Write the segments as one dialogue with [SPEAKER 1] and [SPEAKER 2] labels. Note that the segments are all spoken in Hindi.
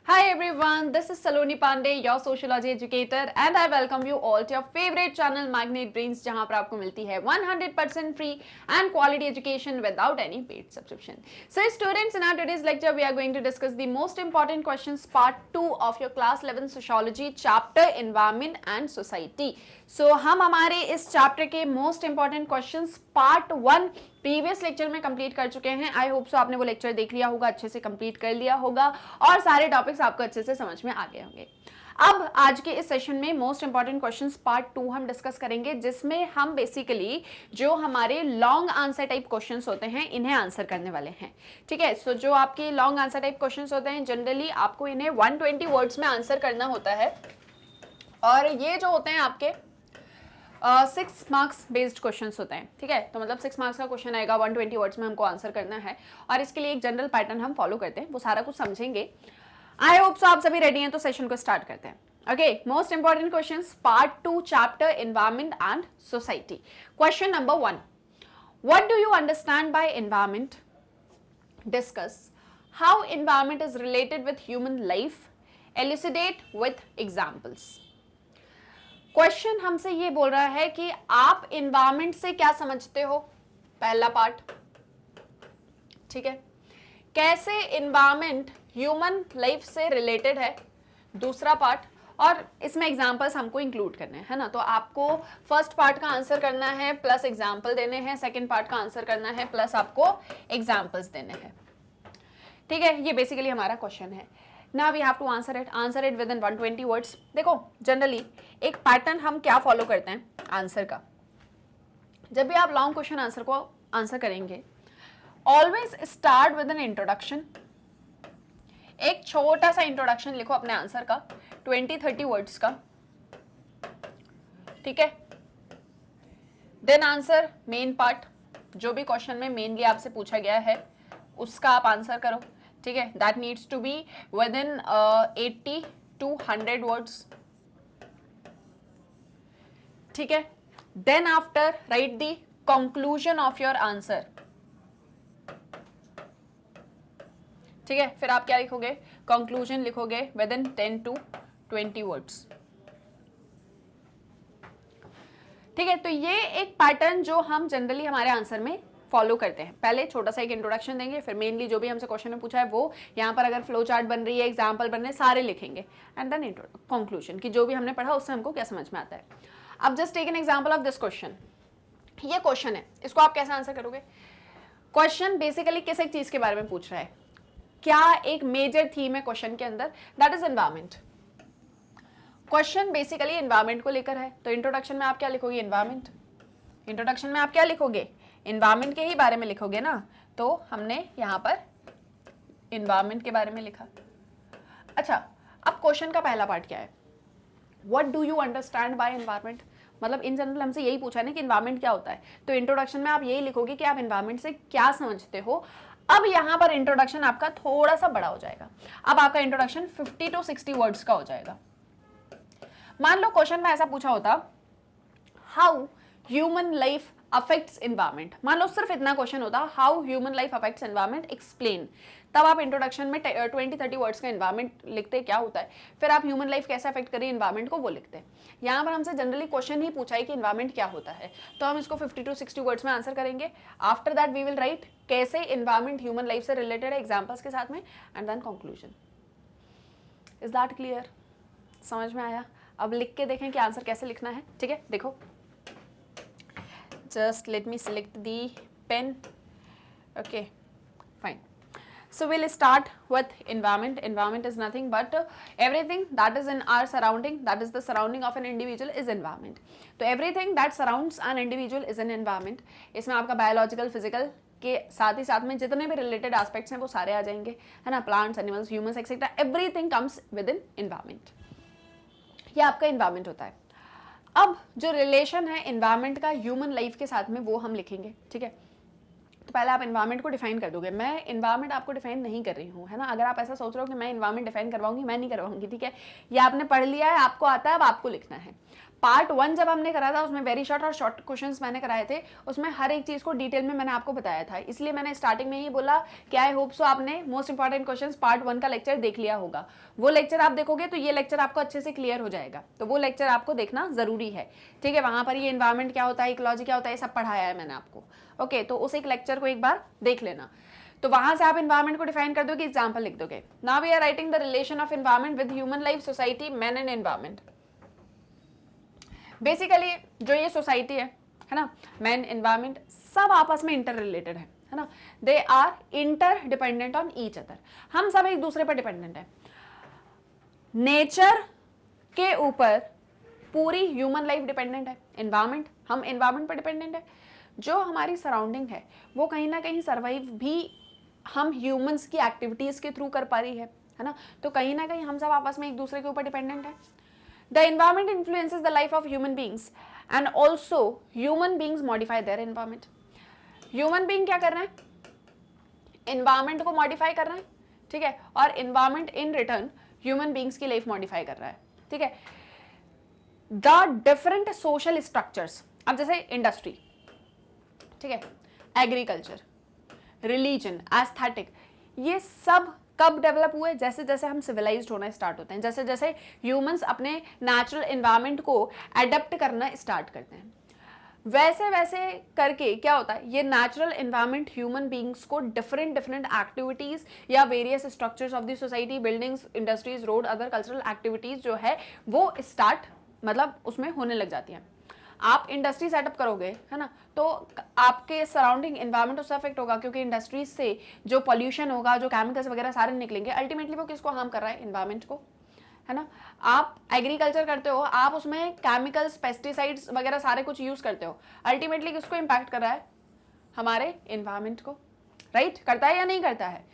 [SPEAKER 1] Hi everyone, this is Saloni Pandey, your sociology educator, and I welcome you all to your favorite channel Magnet Brains, जहां पर आपको मिलती है 100% free and quality education without any paid subscription. So students, in our today's lecture, we are going to discuss the most important questions, part 2 of your class 11 sociology chapter Environment and Society. So हम हमारे इस चैप्टर के most important questions part 1 previous lecture में कंप्लीट कर चुके हैं. आई होप सो आपने वो लेक्चर देख लिया होगा, अच्छे से कंप्लीट कर लिया होगा और सारे टॉपिक्स आपको अच्छे से समझ में आ गए होंगे. अब आज के इस सेशन में मोस्ट इंपॉर्टेंट क्वेश्चंस पार्ट 2 हम डिस्कस करेंगे, जिसमें हम बेसिकली जो हमारे लॉन्ग आंसर टाइप क्वेश्चंस होते हैं इन्हें आंसर करने वाले हैं. ठीक है, सो जो आपके लॉन्ग आंसर टाइप क्वेश्चंस होते हैं जनरली आपको इन्हें 120 वर्ड्स में आंसर करना होता है और ये जो होते हैं आपके 6 मार्क्स बेस्ड क्वेश्चंस होते हैं. ठीक है, तो मतलब 6 मार्क्स का क्वेश्चन आएगा, 120 वर्ड्स में हमको आंसर करना है और इसके लिए एक जनरल पैटर्न हम फॉलो करते हैं, वो सारा कुछ समझेंगे. आई होप सो आप सभी रेडी हैं, तो सेशन को स्टार्ट करते हैं. Okay, most important questions part 2 chapter environment and society. Question number 1, what do you understand by environment? Discuss how environment is related with human life. Elucidate with examples. Question हमसे ये बोल रहा है कि आप एनवायरनमेंट से क्या समझते हो, पहला पार्ट. ठीक है, कैसे एनवायरनमेंट ह्यूमन लाइफ से रिलेटेड है, दूसरा पार्ट. और इसमें एग्जांपल्स हमको इंक्लूड करने हैं, है ना. तो आपको फर्स्ट पार्ट का आंसर करना है प्लस एग्जांपल देने हैं, सेकंड पार्ट का आंसर करना है प्लस आपको एग्जांपल्स देने हैं. ठीक है, ये बेसिकली हमारा क्वेश्चन है. Now we have to answer it within 120 words. देखो जनरली एक पैटर्न हम क्या फॉलो करते हैं आंसर का. जब भी आप लॉन्ग क्वेश्चन आंसर को आंसर करेंगे, always start with an introduction. एक छोटा सा इंट्रोडक्शन लिखो अपने आंसर का, 20-30 वर्ड्स का. ठीक है, देन आंसर मेन पार्ट, जो भी क्वेश्चन में मेनली आपसे पूछा गया है उसका आप आंसर करो. ठीक है, that needs to be within 80 to 100 words. ठीक है, then after write the conclusion of your answer. ठीक है, फिर आप क्या लिखोगे, कंक्लूजन लिखोगे विद इन 10 to 20 वर्ड्स. ठीक है, तो ये एक पैटर्न जो हम जनरली हमारे आंसर में फॉलो करते हैं. पहले छोटा सा एक इंट्रोडक्शन देंगे, फिर मेनली जो भी हमसे क्वेश्चन में पूछा है वो, यहाँ पर अगर फ्लो चार्ट बन रही है, एग्जांपल बन रहे हैं, सारे लिखेंगे एंड देन कंक्लूजन कि जो भी हमने पढ़ा उससे हमको क्या समझ में आता है. अब just take an example of this question. ये क्वेश्चन है, इसको आप कैसे आंसर करोगे. क्वेश्चन बेसिकली किस एक चीज के बारे में पूछ रहा है, क्या एक मेजर थीम है क्वेश्चन के अंदर, that is environment. Question basically environment को लेकर है, तो इंट्रोडक्शन में आप क्या लिखोगे, एनवायरमेंट. इंट्रोडक्शन में आप क्या लिखोगे, एनवायरमेंट के ही बारे में लिखोगे ना. तो हमने यहाँ पर एनवायरमेंट के बारे में लिखा. अच्छा, अब क्वेश्चन का पहला पार्ट क्या है, what do you understand by environment. मतलब इन जनरल हमसे यही पूछा है ना कि एनवायरमेंट क्या होता है, तो इंट्रोडक्शन में आप यही लिखोगे कि आप एनवायरमेंट से क्या समझते हो. अब यहाँ पर इंट्रोडक्शन आपका थोड़ा सा बड़ा हो जाएगा. अब आपका इंट्रोडक्शन 50 to 60 वर्ड्स का हो जाएगा. मान लो क्वेश्चन में ऐसा पूछा होता, how human life affects environment. मान लो सिर्फ इतना क्वेश्चन होता, how human life affects environment explain. तब आप इंट्रोडक्शन में 20-30 वर्ड्स का एनवायरमेंट लिखते क्या होता है, फिर आप ह्यूमन लाइफ कैसे अफेक्ट करें एनवायरमेंट को वो लिखते हैं. यहाँ पर हमसे जनरली क्वेश्चन ही पूछा है कि एनवायरमेंट क्या होता है, तो हम इसको 50 to 60 वर्ड्स में आंसर करेंगे. After that we will write कैसे एनवायरमेंट ह्यूमन लाइफ से रिलेटेड है एग्जाम्पल्स के साथ में, and then conclusion. Is that clear, समझ में आया. अब लिख के देखें कि आंसर कैसे लिखना है. ठीक है, देखो, just let me select the pen. Okay, fine. So we'll start with environment. Environment is nothing but everything that is in our surrounding, that is the surrounding of an individual is environment. तो everything that surrounds an individual is an environment. इसमें आपका biological, physical के साथ ही साथ में जितने भी related aspects हैं वो सारे आ जाएंगे, है ना. plants, animals, humans, etc. everything comes within environment. ये आपका environment होता है. अब जो रिलेशन है एनवायरनमेंट का ह्यूमन लाइफ के साथ में वो हम लिखेंगे. ठीक है, तो पहले आप एनवायरनमेंट को डिफाइन कर दोगे. मैं एनवायरनमेंट आपको डिफाइन नहीं कर रही हूँ, है ना. अगर आप ऐसा सोच रहे हो कि मैं एनवायरनमेंट डिफाइन करवाऊंगी, मैं नहीं करवाऊंगी. ठीक है, ये आपने पढ़ लिया है, आपको आता है, अब आपको लिखना है. पार्ट 1 जब हमने करा था उसमें वेरी शॉर्ट और शॉर्ट क्वेश्चंस मैंने कराए थे, उसमें हर एक चीज को डिटेल में मैंने आपको बताया था, इसलिए मैंने स्टार्टिंग में ही बोला कि आई होप सो आपने मोस्ट इंपॉर्टेंट क्वेश्चंस पार्ट 1 का लेक्चर देख लिया होगा। वो लेक्चर आप देखोगे तो ये लेक्चर आपको अच्छे से क्लियर हो जाएगा, तो वो लेक्चर आपको देखना जरूरी है, ठीक है। वहां पर ये एनवायरमेंट क्या होता है, इकोलॉजी क्या होता है, ये सब पढ़ाया है मैंने आपको, ओके। तो उस एक लेक्चर को एक बार देख लेना। तो वहां से आप एनवायरमेंट को डिफाइन कर दोगे, एग्जांपल लिख दोगे। Now we are writing the relation of environment with human life, society, man and environment. Basically जो ये सोसाइटी है ना, मैन, एनवायरमेंट, सब आपस में इंटर रिलेटेड है ना। They are interdependent on each other, हम सब एक दूसरे पर डिपेंडेंट है। नेचर के ऊपर पूरी ह्यूमन लाइफ डिपेंडेंट है, एनवायरमेंट, हम एनवायरमेंट पर डिपेंडेंट है। जो हमारी सराउंडिंग है वो कहीं ना कहीं सर्वाइव भी हम ह्यूमंस की एक्टिविटीज के थ्रू कर पा रही है ना। तो कहीं ना कहीं हम सब आपस में एक दूसरे के ऊपर डिपेंडेंट है। The environment influences the life of human beings and also human beings modify their environment. Human being क्या कर रहे हैं, एनवायरमेंट को मॉडिफाई कर रहे हैं, ठीक है, और environment in return human beings की लाइफ मॉडिफाई कर रहा है, ठीक है। द डिफरेंट सोशल स्ट्रक्चर्स, अब जैसे इंडस्ट्री, ठीक है, एग्रीकल्चर, रिलीजन, एस्थेटिक, ये सब कब डेवलप हुए, जैसे जैसे हम सिविलाइज्ड होना स्टार्ट होते हैं, जैसे जैसे ह्यूमंस अपने नेचुरल एनवायरनमेंट को अडेप्ट करना स्टार्ट करते हैं, वैसे वैसे करके क्या होता है, ये नेचुरल एनवायरनमेंट ह्यूमन बींग्स को डिफरेंट डिफरेंट एक्टिविटीज या various structures of the society, buildings, industries, road, other cultural activities जो है वो स्टार्ट मतलब उसमें होने लग जाती हैं। आप इंडस्ट्री सेटअप करोगे है ना, तो आपके सराउंडिंग एनवायरनमेंट उससे अफेक्ट होगा, क्योंकि इंडस्ट्रीज से जो पॉल्यूशन होगा, जो केमिकल्स वगैरह सारे निकलेंगे, अल्टीमेटली वो किसको हार्म कर रहा है, एनवायरनमेंट को, है ना। आप एग्रीकल्चर करते हो, आप उसमें केमिकल्स, पेस्टिसाइड्स वगैरह सारे कुछ यूज करते हो, अल्टीमेटली किसको इम्पैक्ट कर रहा है, हमारे एनवायरनमेंट को, राइट, करता है या नहीं करता है।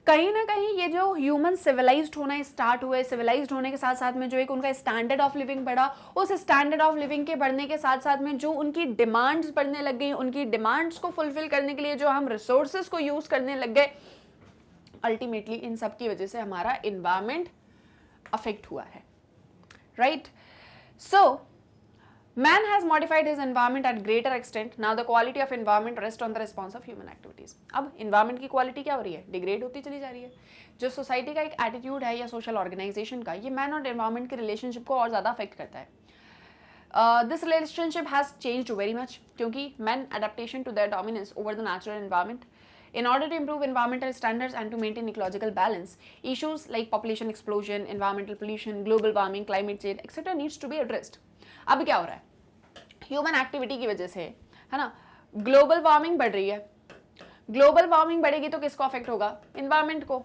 [SPEAKER 1] कहीं ना कहीं ये जो ह्यूमन सिविलाइज्ड होना स्टार्ट हुए, सिविलाइज्ड होने के साथ साथ में जो एक उनका स्टैंडर्ड ऑफ लिविंग बढ़ा, उस स्टैंडर्ड ऑफ लिविंग के बढ़ने के साथ साथ में जो उनकी डिमांड्स बढ़ने लग गई, उनकी डिमांड्स को फुलफिल करने के लिए जो हम रिसोर्सेज को यूज करने लग गए, अल्टीमेटली इन सब की वजह से हमारा एनवायरमेंट अफेक्ट हुआ है, right. So man has modified his environment at greater extent. Now the quality of environment rests on the response of human activities. अब environment की quality क्या हो रही है, डिग्रेड होती चली जा रही है। जो सोसाइटी का एक एटीट्यूड है या सोशल ऑर्गेनाइजेशन का, ये मैन और एनवायरमेंट के रिलेशनशिप को और ज़्यादा अफेक्ट करता है। This relationship has changed very much, क्योंकि man adaptation to their dominance over the natural environment. In order to improve environmental standards and to maintain ecological balance, issues like population explosion, environmental pollution, global warming, climate change, etc. needs to be addressed. अब क्या हो रहा है, ह्यूमन एक्टिविटी की वजह से, है ना, ग्लोबल वार्मिंग बढ़ रही है। ग्लोबल वार्मिंग बढ़ेगी तो किसको अफेक्ट होगा, एनवायरनमेंट को,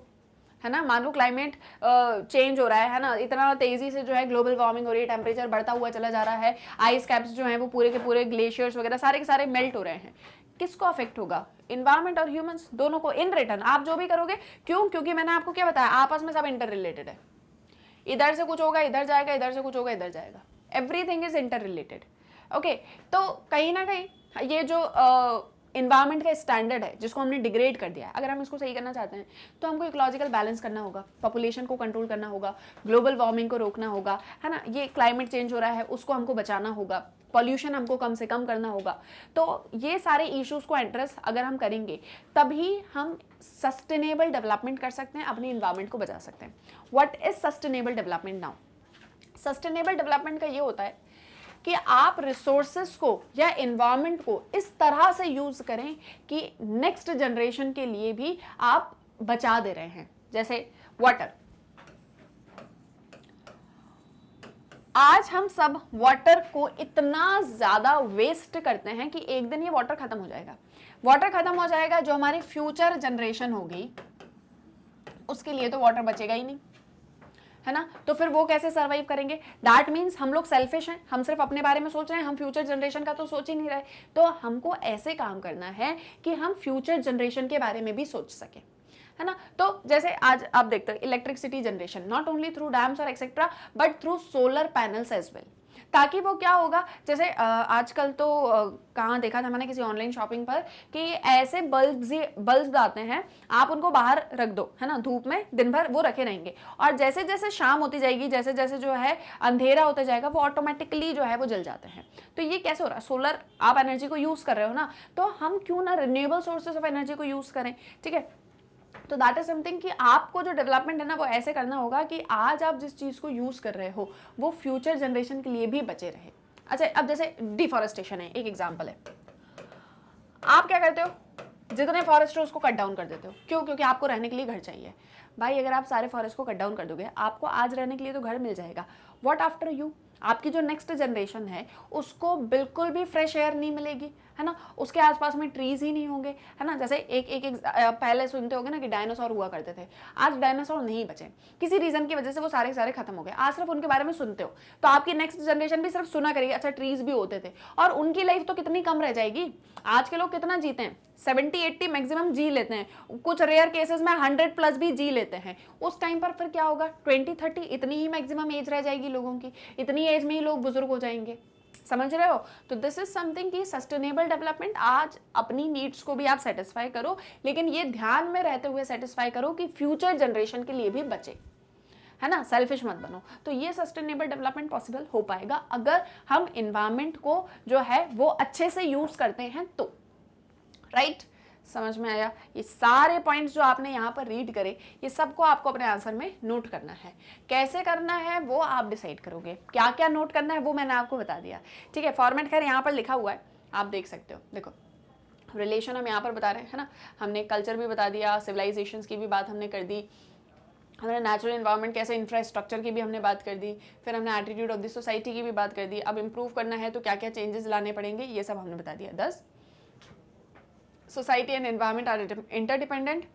[SPEAKER 1] है ना। मान लो क्लाइमेट चेंज हो रहा है ना, इतना तेजी से जो है ग्लोबल वार्मिंग हो रही है, टेम्परेचर बढ़ता हुआ चला जा रहा है, आइस कैप्स जो है वो पूरे के पूरे ग्लेशियर्स वगैरह सारे के सारे मेल्ट हो रहे हैं, किसको अफेक्ट होगा, एनवायरमेंट और ह्यूमंस दोनों को इन रिटर्न। आप जो भी करोगे, क्यों, क्योंकि मैंने आपको क्या बताया, आपस में सब इंटर रिलेटेड है, इधर से कुछ होगा इधर जाएगा, इधर से कुछ होगा इधर जाएगा, everything is inter related, okay. तो कहीं ना कहीं ये जो एनवायरनमेंट का स्टैंडर्ड है जिसको हमने डिग्रेड कर दिया है, अगर हम इसको सही करना चाहते हैं तो हमको इकोलॉजिकल बैलेंस करना होगा, पॉपुलेशन को कंट्रोल करना होगा, ग्लोबल वार्मिंग को रोकना होगा, है ना। ये क्लाइमेट चेंज हो रहा है उसको हमको बचाना होगा, पॉल्यूशन हमको कम से कम करना होगा। तो ये सारे इश्यूज को एड्रेस अगर हम करेंगे तभी हम सस्टेनेबल डेवलपमेंट कर सकते हैं, अपनी एनवायरनमेंट को बचा सकते हैं। What is sustainable development now? Sustainable development का ये होता है कि आप रिसोर्सेस को या एनवायरनमेंट को इस तरह से यूज करें कि नेक्स्ट जनरेशन के लिए भी आप बचा दे रहे हैं। जैसे वाटर, आज हम सब वाटर को इतना ज्यादा वेस्ट करते हैं कि एक दिन ये वाटर खत्म हो जाएगा। वाटर खत्म हो जाएगा, जो हमारी फ्यूचर जनरेशन होगी उसके लिए तो वाटर बचेगा ही नहीं, है ना। तो फिर वो कैसे सर्वाइव करेंगे? दैट मीन्स हम लोग सेल्फिश हैं, हम सिर्फ अपने बारे में सोच रहे हैं, हम फ्यूचर जनरेशन का तो सोच ही नहीं रहे। तो हमको ऐसे काम करना है कि हम फ्यूचर जनरेशन के बारे में भी सोच सकें, है ना। तो जैसे आज आप देखते हो electricity generation, not only through dams और etcetera but through solar panels as well. ताकि वो क्या होगा, जैसे आजकल तो कहाँ देखा था मैंने किसी ऑनलाइन शॉपिंग पर कि ऐसे बल्ब आते हैं, आप उनको बाहर रख दो, है ना, धूप में दिन भर वो रखे रहेंगे, और जैसे जैसे शाम होती जाएगी, जैसे जैसे जो है अंधेरा होता जाएगा, वो ऑटोमेटिकली जो है वो जल जाते हैं। तो ये कैसे हो रहा है, सोलर आप एनर्जी को यूज कर रहे हो ना, तो हम क्यों ना रिन्यूएबल सोर्सेज ऑफ एनर्जी को यूज करें, ठीक है। तो दैट इज समथिंग कि आपको जो डेवलपमेंट है ना वो ऐसे करना होगा कि आज आप जिस चीज को यूज कर रहे हो वो फ्यूचर जनरेशन के लिए भी बचे रहे। अच्छा, अब जैसे डिफॉरेस्टेशन है, एक एग्जांपल है। आप क्या करते हो, जितने फॉरेस्ट है उसको कट डाउन कर देते हो, क्यों? क्योंकि आपको रहने के लिए घर चाहिए। भाई अगर आप सारे फॉरेस्ट को कट डाउन कर दोगे, आपको आज रहने के लिए तो घर मिल जाएगा, व्हाट आफ्टर यू? आपकी जो नेक्स्ट जनरेशन है उसको बिल्कुल भी फ्रेश एयर नहीं मिलेगी, है ना, उसके आसपास में ट्रीज ही नहीं होंगे, है ना। जैसे एक पहले सुनते होगे ना कि डायनासोर हुआ करते थे, आज डायनासोर नहीं बचे, किसी रीजन की वजह से वो सारे खत्म हो गए, आज सिर्फ उनके बारे में सुनते हो, तो आपकी नेक्स्ट जनरेशन भी सिर्फ सुना करेगी अच्छा ट्रीज भी होते थे, और उनकी लाइफ तो कितनी कम रह जाएगी। आज के लोग कितना जीते हैं, 70-80 मैक्सिमम जी लेते हैं, कुछ रेयर केसेस में 100+ भी जी लेते हैं। उस टाइम पर फिर क्या होगा, 20-30 इतनी ही मैक्सिमम एज रह जाएगी लोगों की, इतनी एज में ही लोग बुजुर्ग हो जाएंगे, समझ रहे हो। तो दिस इज समथिंग कि सस्टेनेबल डेवलपमेंट, आज अपनी नीड्स को भी आप सेटिस्फाई करो, लेकिन ये ध्यान में रहते हुए सेटिस्फाई करो कि फ्यूचर जनरेशन के लिए भी बचे, है ना, सेल्फिश मत बनो। तो ये सस्टेनेबल डेवलपमेंट पॉसिबल हो पाएगा अगर हम एनवायरनमेंट को जो है वो अच्छे से यूज करते हैं तो, राइट। समझ में आया? ये सारे पॉइंट्स जो आपने यहाँ पर रीड करे, ये सबको आपको अपने आंसर में नोट करना है। कैसे करना है वो आप डिसाइड करोगे, क्या क्या नोट करना है वो मैंने आपको बता दिया, ठीक है। फॉर्मेट खैर यहाँ पर लिखा हुआ है, आप देख सकते हो। देखो रिलेशन हम यहाँ पर बता रहे हैं, है ना, हमने कल्चर भी बता दिया, सिविलाइजेशंस की भी बात हमने कर दी, हमने नेचुरल एनवायरनमेंट कैसे इंफ्रास्ट्रक्चर की भी हमने बात कर दी, फिर हमने एटीट्यूड ऑफ द सोसाइटी की भी बात कर दी। अब इंप्रूव करना है तो क्या क्या चेंजेस लाने पड़ेंगे, ये सब हमने बता दिया। 10 society and environment are interdependent,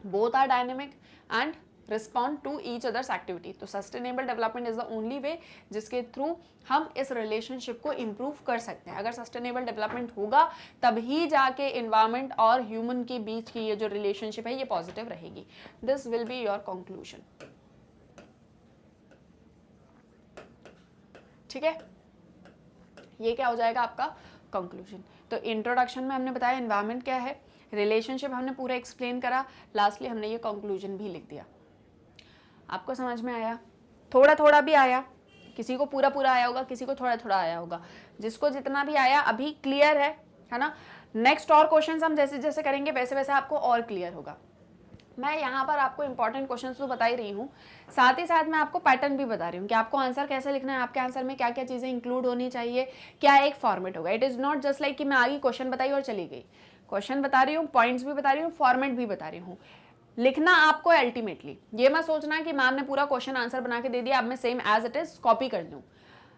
[SPEAKER 1] both are dynamic and respond to each other's activity। तो sustainable development is the only way जिसके थ्रू हम इस relationship को improve कर सकते हैं। अगर sustainable development होगा तभी जाके environment और human के बीच की ये जो relationship है ये positive रहेगी। This will be your conclusion। ठीक है, ये क्या हो जाएगा आपका कंक्लूजन। तो इंट्रोडक्शन में हमने बताया एनवायरनमेंट क्या है, रिलेशनशिप हमने पूरा एक्सप्लेन करा, लास्टली हमने ये कंक्लूजन भी लिख दिया। आपको समझ में आया? थोड़ा थोड़ा भी आया, किसी को पूरा पूरा आया होगा, किसी को थोड़ा थोड़ा आया होगा, जिसको जितना भी आया अभी क्लियर है ना। नेक्स्ट और क्वेश्चंस हम जैसे जैसे करेंगे वैसे वैसे आपको और क्लियर होगा। मैं यहाँ पर आपको इंपॉर्टेंट क्वेश्चंस तो बता ही रही हूँ, साथ ही साथ मैं आपको पैटर्न भी बता रही हूँ कि आपको आंसर कैसे लिखना है, आपके आंसर में क्या क्या चीज़ें इंक्लूड होनी चाहिए, क्या एक फॉर्मेट होगा। It is not just like कि मैं आगे क्वेश्चन बताई और चली गई, क्वेश्चन बता रही हूँ, पॉइंट्स भी बता रही हूँ, फॉर्मेट भी बता रही हूँ। लिखना आपको अल्टीमेटली, ये मत सोचना कि मैम ने पूरा क्वेश्चन आंसर बना के दे दिया, अब मैं same as it is copy कर दूँ।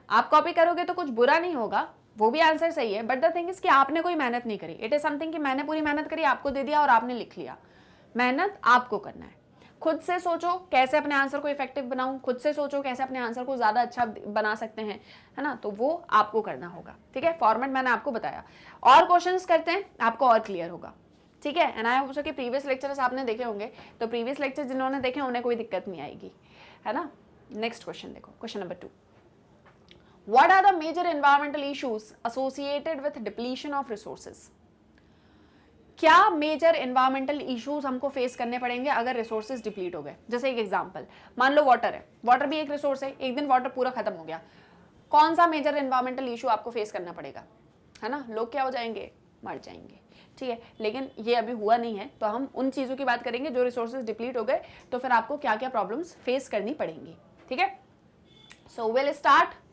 [SPEAKER 1] आप कॉपी करोगे तो कुछ बुरा नहीं होगा, वो भी आंसर सही है, बट द थिंग इज कि आपने कोई मेहनत नहीं करी। इट इज समथिंग कि मैंने पूरी मेहनत करी, आपको दे दिया और आपने लिख लिया। मेहनत आपको करना है। खुद से सोचो कैसे अपने आंसर को इफेक्टिव बनाऊं, खुद से सोचो कैसे अपने आंसर को ज्यादा अच्छा बना सकते हैं, है ना, तो वो आपको करना होगा। ठीक है, फॉर्मेट मैंने आपको बताया, और क्वेश्चंस करते हैं आपको और क्लियर होगा। ठीक है, एंड आई होप सो कि प्रीवियस लेक्चर्स आपने देखे होंगे, तो प्रीवियस लेक्चर जिन्होंने देखे उन्हें कोई दिक्कत नहीं आएगी, है ना। नेक्स्ट क्वेश्चन देखो, question number 2। What are the major environmental issues associated with depletion of resources? क्या मेजर एनवायरमेंटल इश्यूज हमको फेस करने पड़ेंगे अगर रिसोर्सेज डिप्लीट हो गए। जैसे एक एग्जांपल, मान लो वाटर है, वाटर भी एक रिसोर्स है, एक दिन वाटर पूरा खत्म हो गया, कौन सा मेजर एनवायरमेंटल इशू आपको फेस करना पड़ेगा, है ना। लोग क्या हो जाएंगे, मर जाएंगे। ठीक है, लेकिन ये अभी हुआ नहीं है, तो हम उन चीज़ों की बात करेंगे जो रिसोर्सेज डिप्लीट हो गए, तो फिर आपको क्या क्या प्रॉब्लम्स फेस करनी पड़ेंगी। ठीक है, सो विल स्टार्ट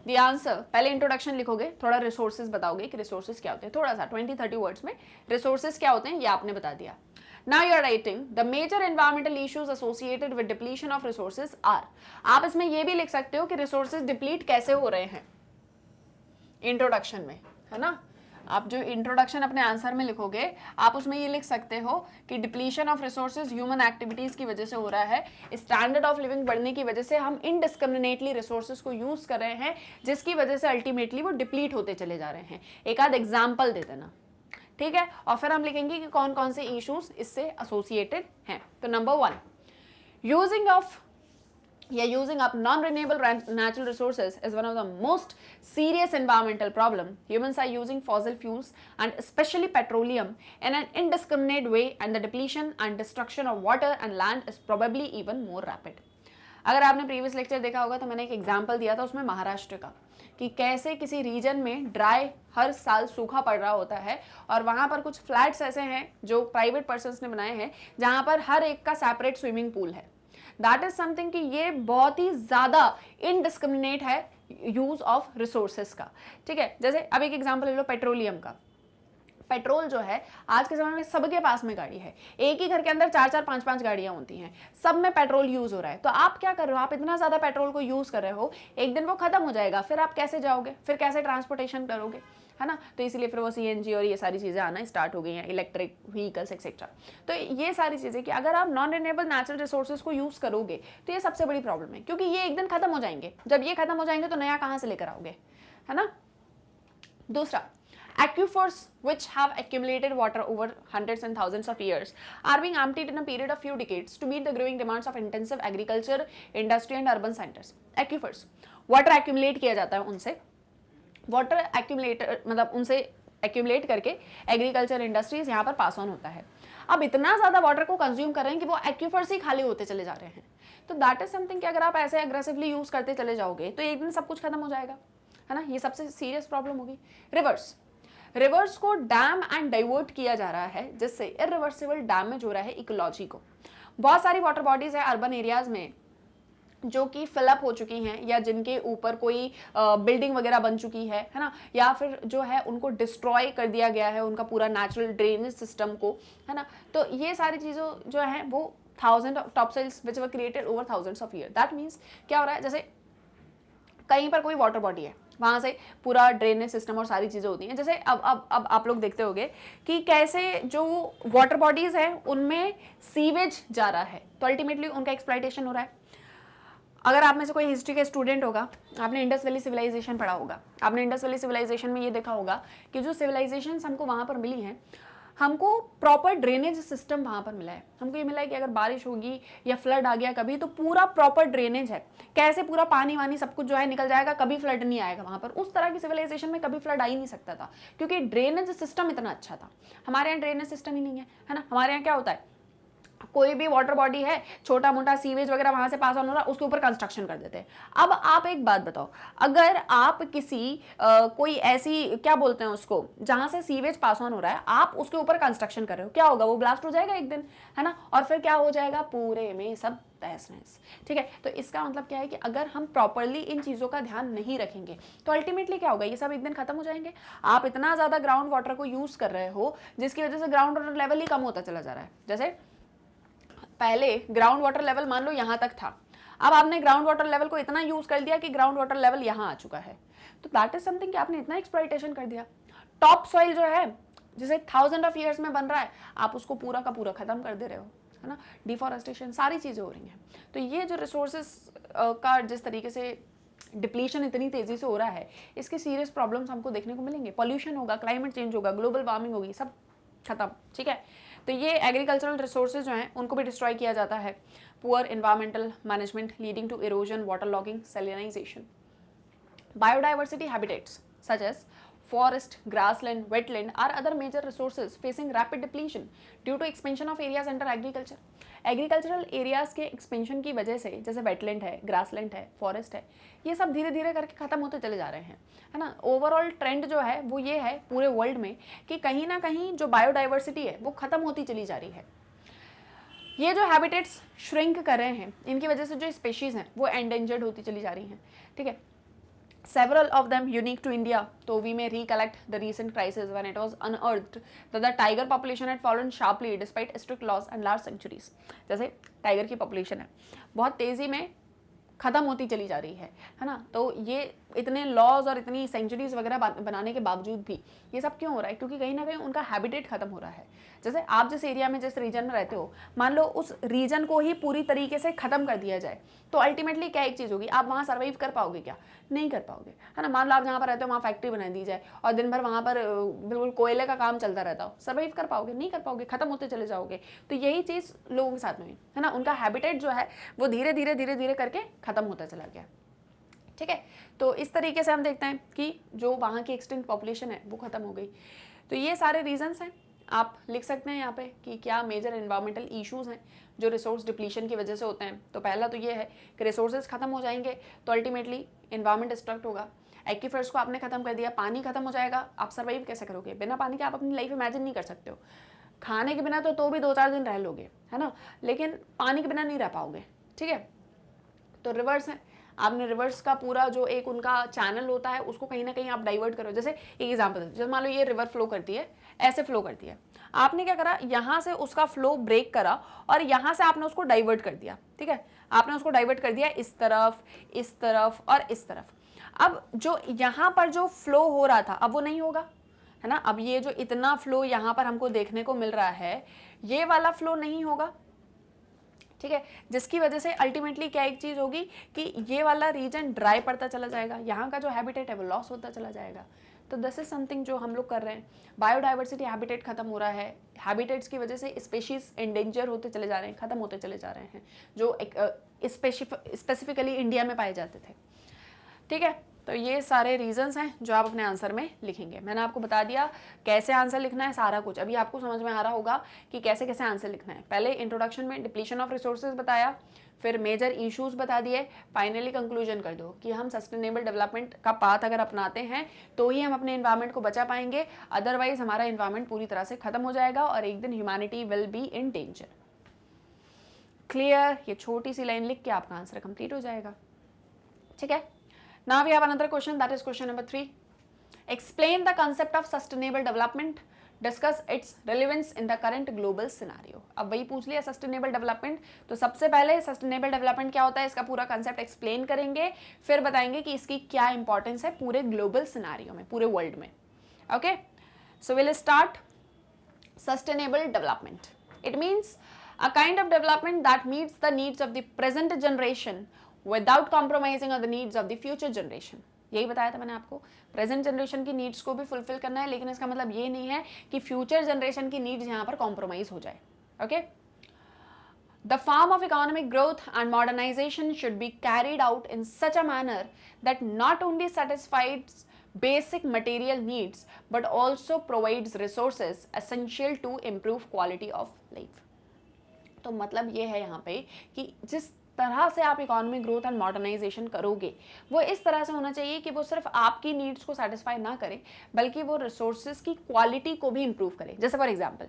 [SPEAKER 1] द आंसर। पहले इंट्रोडक्शन लिखोगे, थोड़ा रिसोर्सेज बताओगे कि रिसोर्सेज क्या होते हैं, थोड़ा सा 20-30 वर्ड्स में रिसोर्सेज क्या होते हैं ये आपने बता दिया। Now you are writing the major environmental issues associated with depletion of resources are. आप इसमें ये भी लिख सकते हो कि रिसोर्सेज डिप्लीट कैसे हो रहे हैं इंट्रोडक्शन में, है ना। आप जो इंट्रोडक्शन अपने आंसर में लिखोगे, आप उसमें ये लिख सकते हो कि depletion of resources human activities की वजह से हो रहा है, स्टैंडर्ड ऑफ लिविंग बढ़ने की वजह से हम इनडिस्क्रिमिनेटली रिसोर्सेज को यूज कर रहे हैं, जिसकी वजह से अल्टीमेटली वो डिप्लीट होते चले जा रहे हैं। एक आध एग्जाम्पल दे देना, ठीक है, और फिर हम लिखेंगे कि कौन कौन से इश्यूज इससे एसोसिएटेड हैं। तो number 1, using of Yeah, using up non-renewable natural resources is one of the most serious environmental problem. Humans are using fossil fuels and especially petroleum in an indiscriminate way, and the depletion and destruction of water and land is probably even more rapid. अगर आपने प्रीवियस लेक्चर देखा होगा तो मैंने एक एग्जाम्पल दिया था उसमें महाराष्ट्र का, कि कैसे किसी रीजन में ड्राई हर साल सूखा पड़ रहा होता है और वहां पर कुछ फ्लैट्स ऐसे हैं जो प्राइवेट पर्सन्स ने बनाए हैं जहां पर हर एक का सेपरेट स्विमिंग पूल है. दैट इज समथिंग कि ये बहुत ही ज्यादा इनडिस्क्रिमिनेट है यूज ऑफ रिसोर्सेस का. ठीक है, जैसे अब एक एग्जांपल ले लो पेट्रोलियम का. पेट्रोल जो है आज के समय में सबके पास में गाड़ी है, एक ही घर के अंदर 4-4, 5-5 गाड़ियां होती हैं, सब में पेट्रोल यूज हो रहा है. तो आप क्या कर रहे हो, आप इतना ज्यादा पेट्रोल को यूज कर रहे हो, एक दिन वो खत्म हो जाएगा, फिर आप कैसे जाओगे, फिर कैसे ट्रांसपोर्टेशन करोगे, है ना. तो इसीलिए फिर वो सीएनजी और ये सारी चीजें आना स्टार्ट हो गई हैं, इलेक्ट्रिक व्हीकल्स एक्सेट्रा. तो ये सारी चीजें कि अगर आप नॉन रिन्यूएबल नेचुरल रिसोर्सेज को यूज करोगे तो ये सबसे बड़ी प्रॉब्लम है, क्योंकि ये एक दिन खत्म हो जाएंगे. जब ये खत्म हो जाएंगे तो नया कहां से लेकर आओगे, है ना. दूसरा, aquifers which have accumulated water over hundreds and thousands of years are being emptied in a period of few decades to meet the growing demands of intensive agriculture, industry and urban centers. Aquifers, water accumulate किया जाता है उनसे, वाटर एक्यूमुलेटर मतलब उनसे एक्यूमुलेट करके एग्रीकल्चर इंडस्ट्रीज यहाँ पर पास ऑन होता है. अब इतना ज़्यादा वाटर को कंज्यूम कर रहे हैं कि वो एक्यूफर्स ही खाली होते चले जा रहे हैं. तो दैट इज समथिंग कि अगर आप ऐसे एग्रेसिवली यूज़ करते चले जाओगे तो एक दिन सब कुछ खत्म हो जाएगा, है ना. ये सबसे सीरियस प्रॉब्लम होगी. रिवर्स को डैम एंड डाइवर्ट किया जा रहा है, जिससे इरिवर्सिबल डैमेज हो रहा है इकोलॉजी को. बहुत सारी वाटर बॉडीज है अर्बन एरियाज में जो कि फिलअप हो चुकी हैं या जिनके ऊपर कोई बिल्डिंग वगैरह बन चुकी है ना, या फिर जो है उनको डिस्ट्रॉय कर दिया गया है उनका पूरा नेचुरल ड्रेनेज सिस्टम को, है ना. तो ये सारी चीज़ों जो है वो thousand of topsoils which were created over thousands of year. That means क्या हो रहा है, जैसे कहीं पर कोई वाटर बॉडी है, वहाँ से पूरा ड्रेनेज सिस्टम और सारी चीज़ें होती हैं. जैसे अब आप लोग देखते होंगे कि कैसे जो वाटर बॉडीज़ हैं उनमें सीवेज जा रहा है, तो अल्टीमेटली उनका एक्सप्लॉइटेशन हो रहा है. अगर आप में से कोई हिस्ट्री के स्टूडेंट होगा, आपने इंडस वैली सिविलाइजेशन पढ़ा होगा. आपने इंडस वैली सिविलाइजेशन में ये देखा होगा कि जो सिविलाइजेशन हमको वहाँ पर मिली हैं, हमको प्रॉपर ड्रेनेज सिस्टम वहाँ पर मिला है. हमको ये मिला है कि अगर बारिश होगी या फ्लड आ गया कभी तो पूरा प्रॉपर ड्रेनेज है, कैसे पूरा पानी वानी सब कुछ जो है निकल जाएगा, कभी फ्लड नहीं आएगा वहाँ पर. उस तरह की सिविलाइजेशन में कभी फ्लड आ ही नहीं सकता था, क्योंकि ड्रेनेज सिस्टम इतना अच्छा था. हमारे यहाँ ड्रेनेज सिस्टम ही नहीं है ना. हमारे यहाँ क्या होता है, कोई भी वाटर बॉडी है, छोटा मोटा सीवेज वगैरह वहां से पास ऑन हो रहा है, उसके ऊपर कंस्ट्रक्शन कर देते हैं. अब आप एक बात बताओ, अगर आप किसी कोई ऐसी क्या बोलते हैं उसको, जहां से सीवेज पास ऑन हो रहा है, आप उसके ऊपर कंस्ट्रक्शन कर रहे हो, क्या होगा, वो ब्लास्ट हो जाएगा एक दिन, है ना. और फिर क्या हो जाएगा, पूरे में सब तहस नहस. ठीक है, तो इसका मतलब क्या है कि अगर हम प्रॉपरली इन चीज़ों का ध्यान नहीं रखेंगे तो अल्टीमेटली क्या होगा, ये सब एक दिन खत्म हो जाएंगे. आप इतना ज़्यादा ग्राउंड वाटर को यूज़ कर रहे हो जिसकी वजह से ग्राउंड वाटर लेवल ही कम होता चला जा रहा है. जैसे पहले ग्राउंड वाटर लेवल मान लो यहाँ तक था, अब आपने ग्राउंड वाटर लेवल को इतना यूज कर दिया कि ग्राउंड वाटर लेवल यहाँ आ चुका है. तो दैट इज समथिंग कि आपने इतना एक्सप्लॉइटेशन कर दिया. टॉप सॉइल जो है जिसे थाउजेंड ऑफ ईयर्स में बन रहा है, आप उसको पूरा का पूरा खत्म कर दे रहे हो, है ना. डिफॉरेस्टेशन, सारी चीजें हो रही हैं. तो ये जो रिसोर्सेज का जिस तरीके से डिप्लीशन इतनी तेजी से हो रहा है, इसके सीरियस प्रॉब्लम्स हमको देखने को मिलेंगे. पॉल्यूशन होगा, क्लाइमेट चेंज होगा, ग्लोबल वार्मिंग होगी, सब खत्म. ठीक है, तो ये एग्रीकल्चरल रिसोर्सेज जो हैं उनको भी डिस्ट्रॉय किया जाता है. Poor environmental management leading to erosion, water logging, salinisation. Biodiversity habitats such as forest, grassland, wetland are other major resources facing rapid depletion due to expansion of areas under agriculture. Agricultural areas के एक्सपेंशन की वजह से, जैसे वेटलैंड है, ग्रासलैंड है, फॉरेस्ट है, ये सब धीरे धीरे करके खत्म होते चले जा रहे हैं, है ना. ओवरऑल ट्रेंड जो है वो ये है पूरे वर्ल्ड में कि कहीं ना कहीं जो बायोडाइवर्सिटी है वो खत्म होती चली जा रही है. ये जो हैबिटेट्स श्रिंक कर रहे हैं, इनकी वजह से जो स्पेशीज हैं वो एंडेंजर्ड होती चली जा रही हैं. ठीक है, several of them unique to India, so we may recollect the recent crisis when it was unearthed that the tiger population had fallen sharply despite strict laws and large sanctuaries. जैसे टाइगर की पॉपुलेशन है बहुत तेजी में खत्म होती चली जा रही है ना. तो ये इतने लॉज और इतनी सेंचुरीज वगैरह बनाने के बावजूद भी ये सब क्यों हो रहा है? क्योंकि कहीं ना कहीं उनका हैबिटेट खत्म हो रहा है। जैसे आप जिस एरिया में, जिस रीजन में रहते हो, मान लो उस रीजन को ही पूरी तरीके से खत्म कर दिया जाए तो अल्टीमेटली क्या एक चीज होगी, आप वहां सर्वाइव कर पाओगे क्या? नहीं कर पाओगे, है ना। मान लो आप जहाँ पर रहते हो वहाँ फैक्ट्री बना दी जाए और दिन भर वहाँ पर बिल्कुल कोयले का काम चलता रहता हो, सर्वाइव कर पाओगे? नहीं कर पाओगे, खत्म होते चले जाओगे। तो यही चीज लोगों के साथ में हुई, है ना। उनका हैबिटेट जो है वो धीरे धीरे धीरे धीरे करके खत्म होता चला गया। ठीक है, तो इस तरीके से हम देखते हैं कि जो वहाँ की एक्सटिंक्ट पॉपुलेशन है वो खत्म हो गई। तो ये सारे रीजंस हैं। आप लिख सकते हैं यहाँ पे कि क्या मेजर एनवायरमेंटल इश्यूज हैं जो रिसोर्स डिप्लीशन की वजह से होते हैं। तो पहला तो ये है कि रिसोर्सेज खत्म हो जाएंगे तो अल्टीमेटली एनवायरमेंट डिस्ट्रक्ट होगा। एक्वीफर्स को आपने खत्म कर दिया, पानी खत्म हो जाएगा, आप सर्वाइव कैसे करोगे? बिना पानी के आप अपनी लाइफ इमेजिन नहीं कर सकते हो। खाने के बिना तो भी 2-4 दिन रह लोगे, है ना, लेकिन पानी के बिना नहीं रह पाओगे। ठीक है, तो रिवर्स है, आपने रिवर्स का पूरा जो एक उनका चैनल होता है उसको कहीं ना कहीं आप डाइवर्ट करो। जैसे एक एग्जांपल, जैसे मान लो ये रिवर फ्लो करती है, ऐसे फ्लो करती है, आपने क्या करा, यहाँ से उसका फ्लो ब्रेक करा और यहाँ से आपने उसको डाइवर्ट कर दिया। ठीक है, आपने उसको डाइवर्ट कर दिया इस तरफ और इस तरफ। अब जो यहाँ पर जो फ्लो हो रहा था अब वो नहीं होगा, है ना। अब ये जो इतना फ्लो यहाँ पर हमको देखने को मिल रहा है ये वाला फ्लो नहीं होगा। ठीक है, जिसकी वजह से अल्टीमेटली क्या एक चीज होगी कि ये वाला रीजन ड्राई पड़ता चला जाएगा, यहाँ का जो हैबिटेट है वो लॉस होता चला जाएगा। तो दिस इज समथिंग जो हम लोग कर रहे हैं। बायोडाइवर्सिटी हैबिटेट खत्म हो रहा है, हैबिटेट्स की वजह से स्पेशीज एंडेंजर होते चले जा रहे हैं, खत्म होते चले जा रहे हैं जो स्पेसिफिकली इंडिया में पाए जाते थे। ठीक है, तो ये सारे रीजंस हैं जो आप अपने आंसर में लिखेंगे। मैंने आपको बता दिया कैसे आंसर लिखना है, सारा कुछ अभी आपको समझ में आ रहा होगा कि कैसे कैसे आंसर लिखना है। पहले इंट्रोडक्शन में डिप्लीशन ऑफ रिसोर्सेज बताया, फिर मेजर इश्यूज बता दिए, फाइनली कंक्लूजन कर दो कि हम सस्टेनेबल डेवलपमेंट का पाथ अगर अपनाते हैं तो ही हम अपने एनवायरमेंट को बचा पाएंगे, अदरवाइज हमारा एनवायरमेंट पूरी तरह से खत्म हो जाएगा और एक दिन humanity will be in danger. Clear? ये छोटी सी लाइन लिख के आपका आंसर कंप्लीट हो जाएगा। ठीक है, now we have another question, that is question number 3. Explain the concept of sustainable development, discuss its relevance in the current global scenario. अब वही पूछ लिया sustainable development, तो सबसे पहले sustainable development क्या होता है इसका पूरा concept explain करेंगे, फिर बताएंगे कि इसकी क्या importance है पूरे global scenario में, पूरे world में। Okay, so we'll start. Sustainable development, it means a kind of development that meets the needs of the present generation without compromising on the needs of the future generation. यही बताया था मैंने आपको, प्रेजेंट जनरेशन की नीड्स को भी फुलफिल करना है, लेकिन इसका मतलब ये नहीं है कि फ्यूचर जनरेशन की नीड्स यहाँ पर कॉम्प्रोमाइज हो जाए। Okay, the form of economic growth and modernization should be carried out in such a manner that not only satisfies basic material needs but also provides resources essential to improve quality of life. तो मतलब ये है यहाँ पे कि जिस तरह से आप इकोनॉमिक ग्रोथ एंड मॉडर्नाइजेशन करोगे वो इस तरह से होना चाहिए कि वो सिर्फ आपकी नीड्स को सेटिस्फाई ना करे बल्कि वो रिसोर्सेज की क्वालिटी को भी इंप्रूव करे। जैसे for example,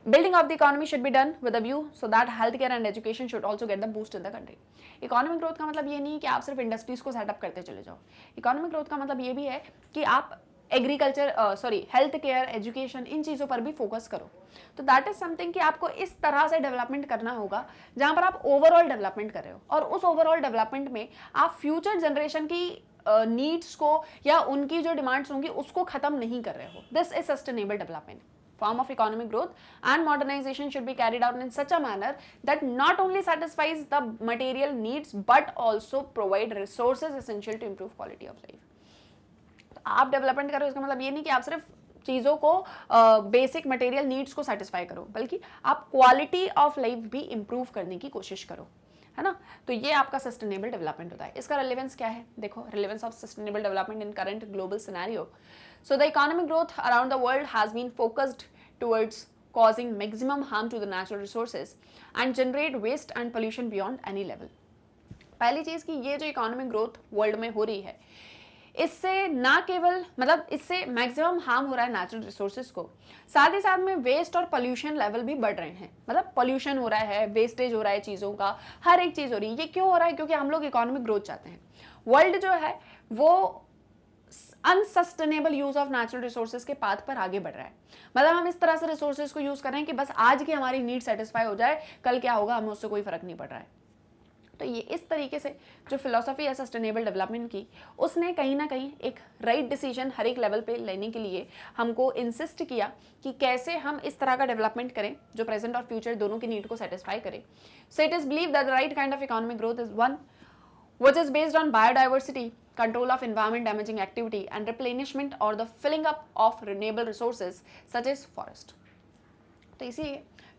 [SPEAKER 1] building of the economy should be done with a view so that healthcare and education should also get the boost in the country. Economic growth का मतलब ये नहीं कि आप सिर्फ इंडस्ट्रीज को सेटअप करते चले जाओ। इकोनॉमिक ग्रोथ का मतलब ये भी है कि आप एग्रीकल्चर हेल्थ केयर, एजुकेशन, इन चीज़ों पर भी फोकस करो। तो दैट इज समथिंग कि आपको इस तरह से डेवलपमेंट करना होगा जहाँ पर आप ओवरऑल डेवलपमेंट कर रहे हो और उस ओवरऑल डेवलपमेंट में आप फ्यूचर जनरेशन की नीड्स को या उनकी जो डिमांड्स होंगी उसको खत्म नहीं कर रहे हो। This is sustainable development. Form of economic growth and modernization should be carried out in such a manner that not only satisfies the material needs but also provide resources essential to improve quality of life. तो आप डेवलपमेंट करो इसका मतलब ये नहीं कि आप सिर्फ चीज़ों को बेसिक मटेरियल नीड्स को सेटिस्फाई करो बल्कि आप क्वालिटी ऑफ लाइफ भी इम्प्रूव करने की कोशिश करो, है ना। तो ये आपका सस्टेनेबल डेवलपमेंट होता है। इसका रिलेवेंस क्या है, देखो, relevance of sustainable development in current global scenario. So the economic growth around the world has been focused towards causing maximum harm to the natural resources and generate waste and pollution beyond any level. पहली चीज़ कि ये जो इकोनॉमिक ग्रोथ वर्ल्ड में हो रही है इससे ना केवल मतलब इससे मैक्सिमम हार्म हो रहा है नेचुरल रिसोर्सेज को, साथ ही साथ में वेस्ट और पोल्यूशन लेवल भी बढ़ रहे हैं। मतलब पोल्यूशन हो रहा है, वेस्टेज हो रहा है चीज़ों का, हर एक चीज़ हो रही है। ये क्यों हो रहा है? क्योंकि हम लोग इकोनॉमिक ग्रोथ चाहते हैं। वर्ल्ड जो है वो unsustainable use of natural resources के पाथ पर आगे बढ़ रहा है। मतलब हम इस तरह से रिसोर्सेज को यूज कर रहे हैं कि बस आज की हमारी नीड सेटिस्फाई हो जाए, कल क्या होगा हमें उससे कोई फर्क नहीं पड़ रहा है। तो ये इस तरीके से जो फिलॉसफी है सस्टेनेबल डेवलपमेंट की, उसने कहीं ना कहीं एक राइट डिसीजन हर एक लेवल पे लेने के लिए हमको इंसिस्ट किया कि कैसे हम इस तरह का डेवलपमेंट करें जो प्रेजेंट और फ्यूचर दोनों की नीड को सेटिस्फाई करे. So it is believe that the right kind of economic growth is one which is based on biodiversity, control of environment damaging activity and replenishment or the filling up of renewable resources such as forest. तो इसी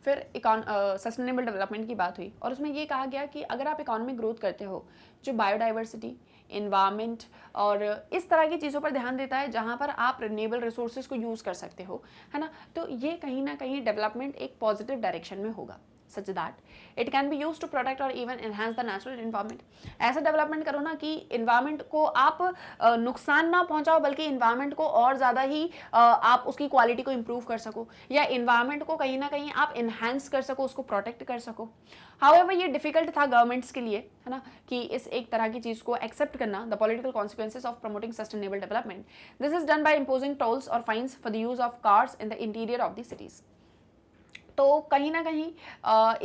[SPEAKER 1] फिर सस्टेनेबल डेवलपमेंट की बात हुई और उसमें ये कहा गया कि अगर आप इकोनॉमिक ग्रोथ करते हो जो बायोडाइवर्सिटी, इन्वायरमेंट और इस तरह की चीज़ों पर ध्यान देता है जहाँ पर आप रिन्यूएबल रिसोर्सेज को यूज़ कर सकते हो, है ना, तो ये कहीं ना कहीं डेवलपमेंट एक पॉजिटिव डायरेक्शन में होगा. such that it can be used to protect or even enhance the natural environment. ऐसा डेवलपमेंट करो ना कि इन्वायरमेंट को आप नुकसान ना पहुंचाओ बल्कि इन्वायरमेंट को और ज़्यादा ही आप उसकी क्वालिटी को इम्प्रूव कर सको या इन्वायरमेंट को कहीं ना कहीं आप इन्हांस कर सको, उसको प्रोटेक्ट कर सको. हाउएवर ये डिफिकल्ट था गवर्नमेंट्स के लिए, है ना, कि इस एक तरह की चीज़ को एक्सेप्ट करना, the political consequences of promoting sustainable development. This is done by imposing tolls और fines for the use of cars in the interior of the cities. तो कहीं ना कहीं